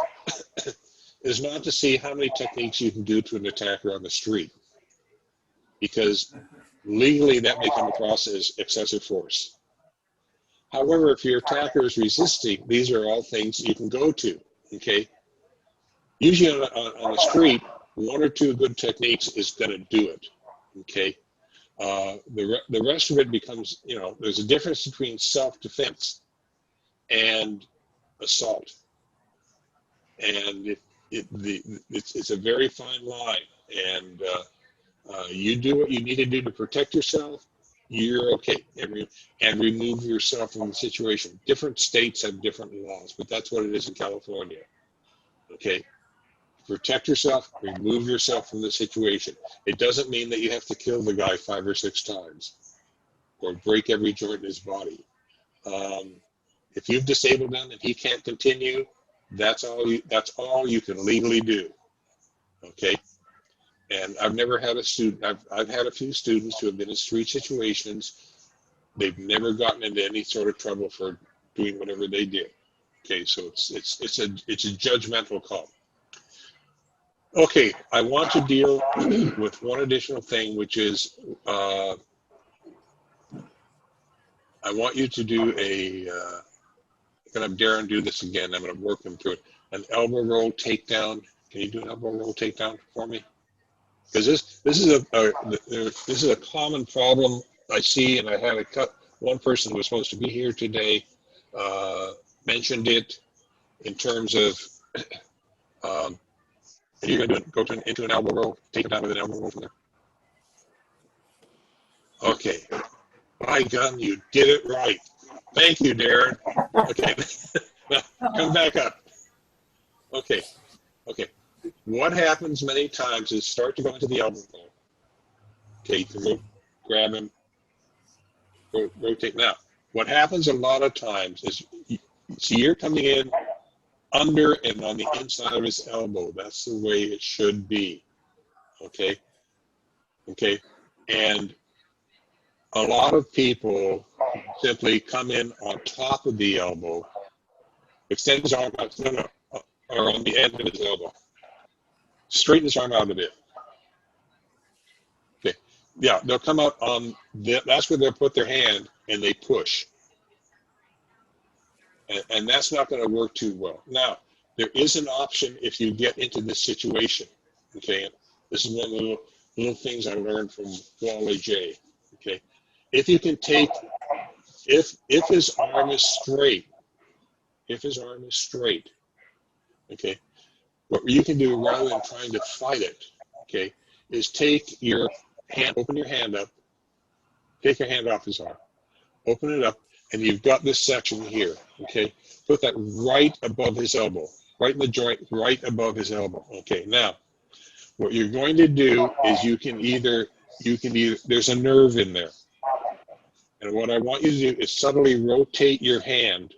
is not to see how many techniques you can do to an attacker on the street, because legally that may come across as excessive force. However, if your attacker is resisting, these are all things you can go to, okay? Usually on the street, one or two good techniques is gonna do it, okay? The rest of it becomes, there's a difference between self-defense and assault. And it's a very fine line. And you do what you need to do to protect yourself, you're okay. And remove yourself from the situation. Different states have different laws, but that's what it is in California. Okay? Protect yourself, remove yourself from the situation. It doesn't mean that you have to kill the guy 5 or 6 times or break every joint in his body. If you've disabled him and he can't continue, that's all you can legally do. Okay? And I've never had a student, I've had a few students who have been in street situations. They've never gotten into any sort of trouble for doing whatever they did. Okay, so it's a judgmental call. Okay, I want to deal with one additional thing, which is I want you to do I'm going to have Darren do this again. I'm going to work him through it. An elbow roll takedown. Can you do an elbow roll takedown for me? Because this is a common problem I see, and I had one person who was supposed to be here today mentioned it in terms of you're going to go into an elbow roll, take it down with an elbow roll from there. Okay. By gun, you did it right. Thank you, Darren. Okay. Now, come back up. Okay. Okay. What happens many times is start to go into the elbow roll. Okay, grab him, rotate. Now, what happens a lot of times is, see, you're coming in under and on the inside of his elbow. That's the way it should be. Okay? Okay? And a lot of people simply come in on top of the elbow, extend his arm out, or on the end of his elbow. Straighten his arm out a bit. Okay. Yeah, they'll come out on, that's where they'll put their hand and they push. And that's not going to work too well. Now, there is an option if you get into this situation. Okay, this is one of the little things I learned from Wally J. Okay, if you can take, if his arm is straight, okay, what you can do rather than trying to fight it, okay, is take your hand, open your hand up, take your hand off his arm, open it up, and you've got this section here, okay? Put that right above his elbow, right in the joint, right above his elbow. Okay, now, what you're going to do is you can either, there's a nerve in there. And what I want you to do is subtly rotate your hand,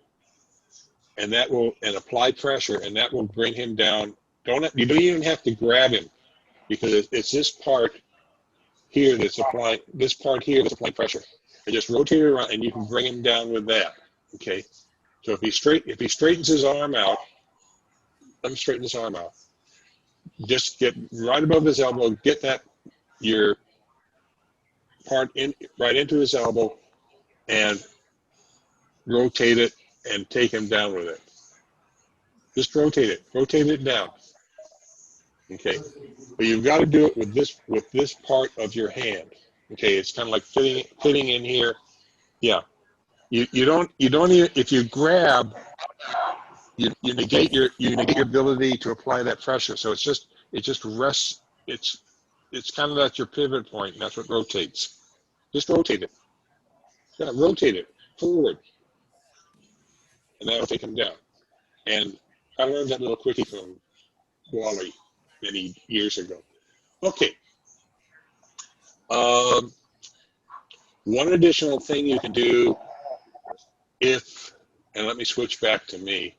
and that will, and apply pressure, and that will bring him down. You don't even have to grab him, because it's this part here that's applying, pressure. And just rotate it around, and you can bring him down with that. Okay. So if he straightens his arm out, let him straighten his arm out. Just get right above his elbow, get that your part in right into his elbow, and rotate it and take him down with it. Just rotate it down. Okay. But you've got to do it with this part of your hand. Okay, it's kind of like fitting in here. Yeah, you don't even, if you grab, you negate your ability to apply that pressure. So it just rests. It's kind of at your pivot point, and that's what rotates. Just rotate it. Yeah, rotate it forward, and that'll take him down. And I learned that little quickie from Wally many years ago. Okay. One additional thing you can do and let me switch back to me.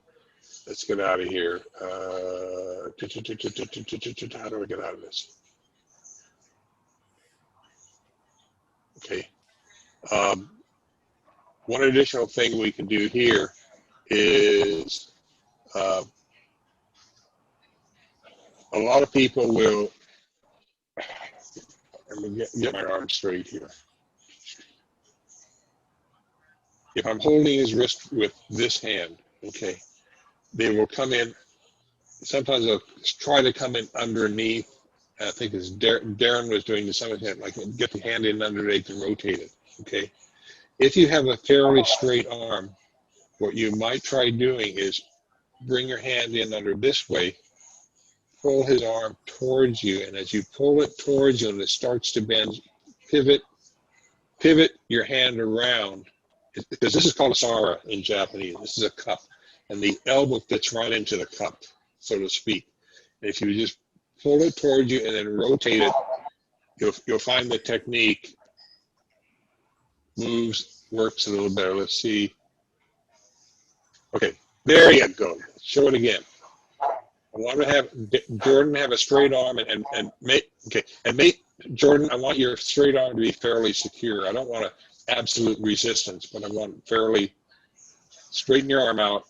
Let's get out of here. How do I get out of this? Okay. One additional thing we can do here is a lot of people will, let me get my arm straight here. If I'm holding his wrist with this hand, okay, they will come in. Sometimes they'll try to come in underneath. I think as Darren was doing to some extent, like get the hand in underneath and rotate it, okay? If you have a fairly straight arm, what you might try doing is bring your hand in under this way, pull his arm towards you, and as you pull it towards you and it starts to bend, pivot your hand around, because this is called a sara in Japanese. This is a cup, and the elbow fits right into the cup, so to speak. And if you just pull it towards you and then rotate it, you'll find the technique works a little better. Let's see. Okay, there you go. Show it again. I want to have Jordan have a straight arm and make Jordan, I want your straight arm to be fairly secure. I don't want absolute resistance, but I want fairly straighten your arm out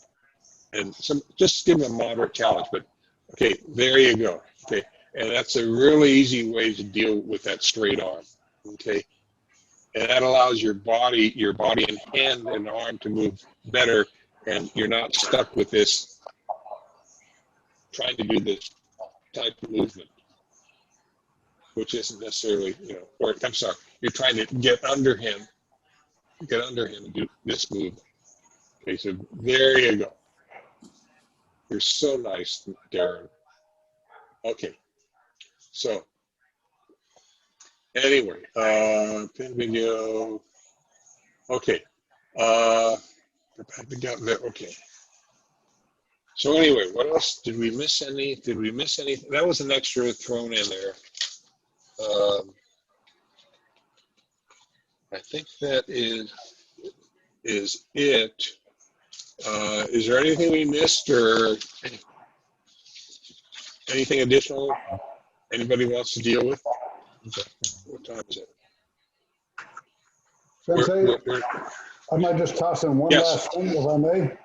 and just give him a moderate challenge. But okay, there you go. Okay, and that's a really easy way to deal with that straight arm. Okay, and that allows your body and hand and arm to move better, and you're not stuck with this trying to do this type of movement, which isn't necessarily, or I'm sorry, you're trying to get under him and do this move. Okay, so there you go. You're so nice, Darren. Okay, so anyway, pin video. Okay, go back to there. Okay. So anyway, what else? Did we miss any? Did we miss anything? That was an extra thrown in there. I think that is it. Is there anything we missed or anything additional anybody wants to deal with? What time is it? Sensei, I might just toss in one last thing, if I may.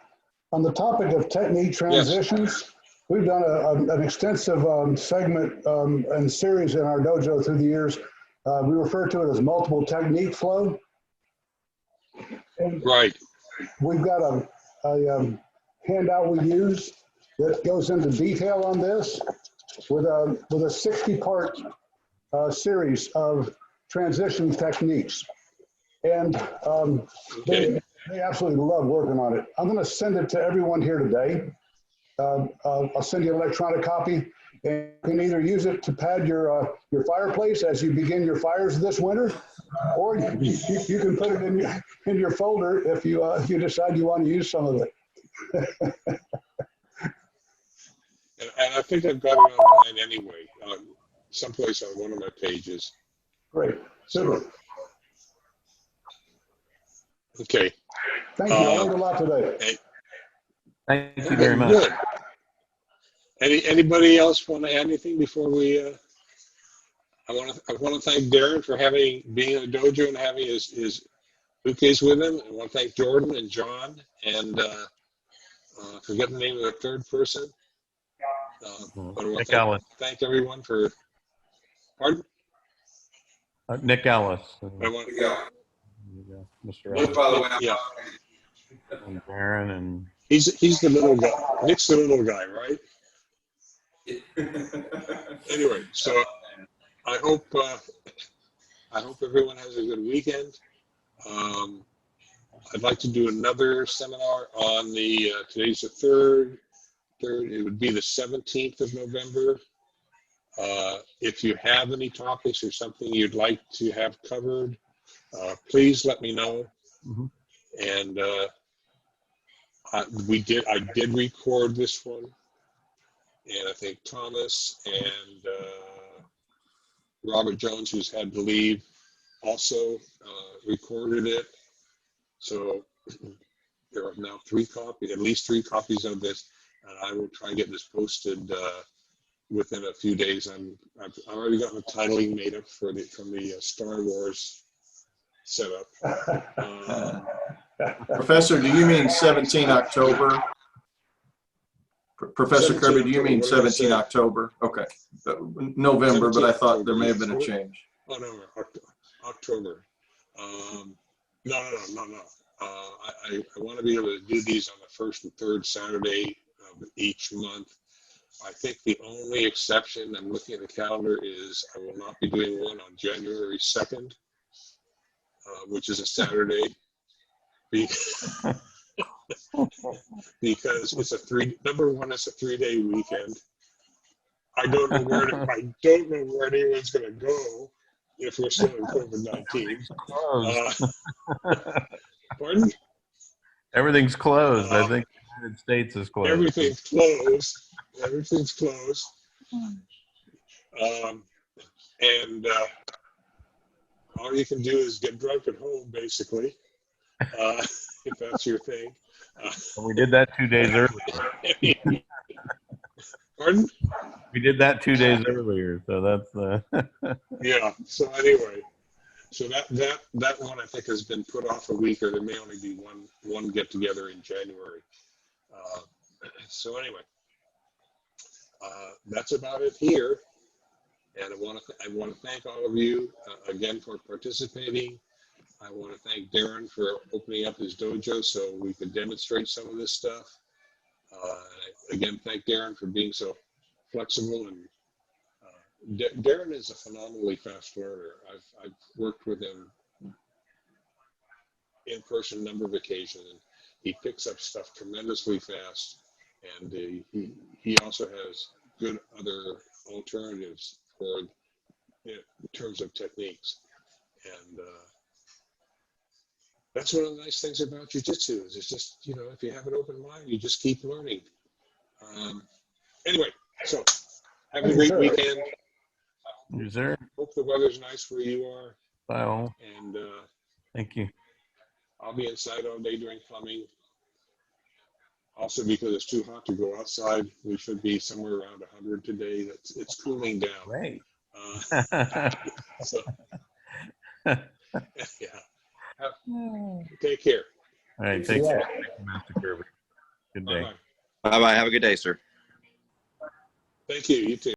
On the topic of technique transitions, we've done an extensive segment and series in our dojo through the years. We refer to it as multiple technique flow. And right. We've got a handout we use that goes into detail on this with a 60-part series of transition techniques. And they absolutely love working on it. I'm going to send it to everyone here today. I'll send you an electronic copy, and you can either use it to pad your fireplace as you begin your fires this winter, or you can put it in your folder if you decide you want to use some of it. And I think I've got it online anyway, someplace on one of my pages. Great. Super. Okay. Thank you. I learned a lot today. Thank you very much. Good. Anybody else want to add anything before we? I want to thank Darren for being in the dojo and having his bookcase with him. I want to thank Jordan and John and forget the name of the third person. But I want Nick Ellis. Thank everyone for. Pardon? Nick Ellis. I want to. Mr. Ellis. By the way, yeah. And Darren and. He's the little guy. Nick's the little guy, right? Anyway, so I hope everyone has a good weekend. I'd like to do another seminar on the today's the 3rd. It would be the 17th of November. If you have any topics or something you'd like to have covered, please let me know. Mm-hmm. And I did record this one, and I think Thomas and Robert Jones, who's had to leave, also recorded it. So there are now at least three copies of this, and I will try and get this posted within a few days. I've already got the titling made up from the Star Wars setup. Professor, do you mean 17 October? Professor Kirby, do you mean 17 October? Okay. November, but I thought there may have been a change. Oh, no, October. No. I want to be able to do these on the 1st and 3rd Saturday of each month. I think the only exception, I'm looking at the calendar, is I will not be doing one on January 2nd, which is a Saturday. Because it's number one, it's a 3-day weekend. I don't know where anyone's going to go if we're still in COVID-19. Pardon? Everything's closed. I think the United States is closed. Everything's closed. And all you can do is get drunk at home, basically. If that's your thing. We did that 2 days earlier. Pardon? We did that 2 days earlier, so that's Yeah. So anyway, that one I think has been put off a week, or there may only be one get together in January. So anyway, that's about it here, and I want to thank all of you again for participating. I want to thank Darren for opening up his dojo so we could demonstrate some of this stuff. Again, thank Darren for being so flexible. And Darren is a phenomenally fast learner. I've worked with him in person a number of occasions, and he picks up stuff tremendously fast. And he also has good other alternatives in terms of techniques. And that's one of the nice things about Jiu-Jitsu is it's just, if you have an open mind, you just keep learning. Anyway, so have a Thank you, great sir. weekend. Is there? Hope the weather's nice where you are. Well, And thank you. I'll be inside all day doing plumbing. Also, because it's too hot to go outside, we should be somewhere around 100 today. It's cooling down. Great. So, yeah. Take care. All right. Take Yeah. care, Master Kirby. Good day. Bye-bye. Bye bye. Have a good day, sir. Thank you. You too.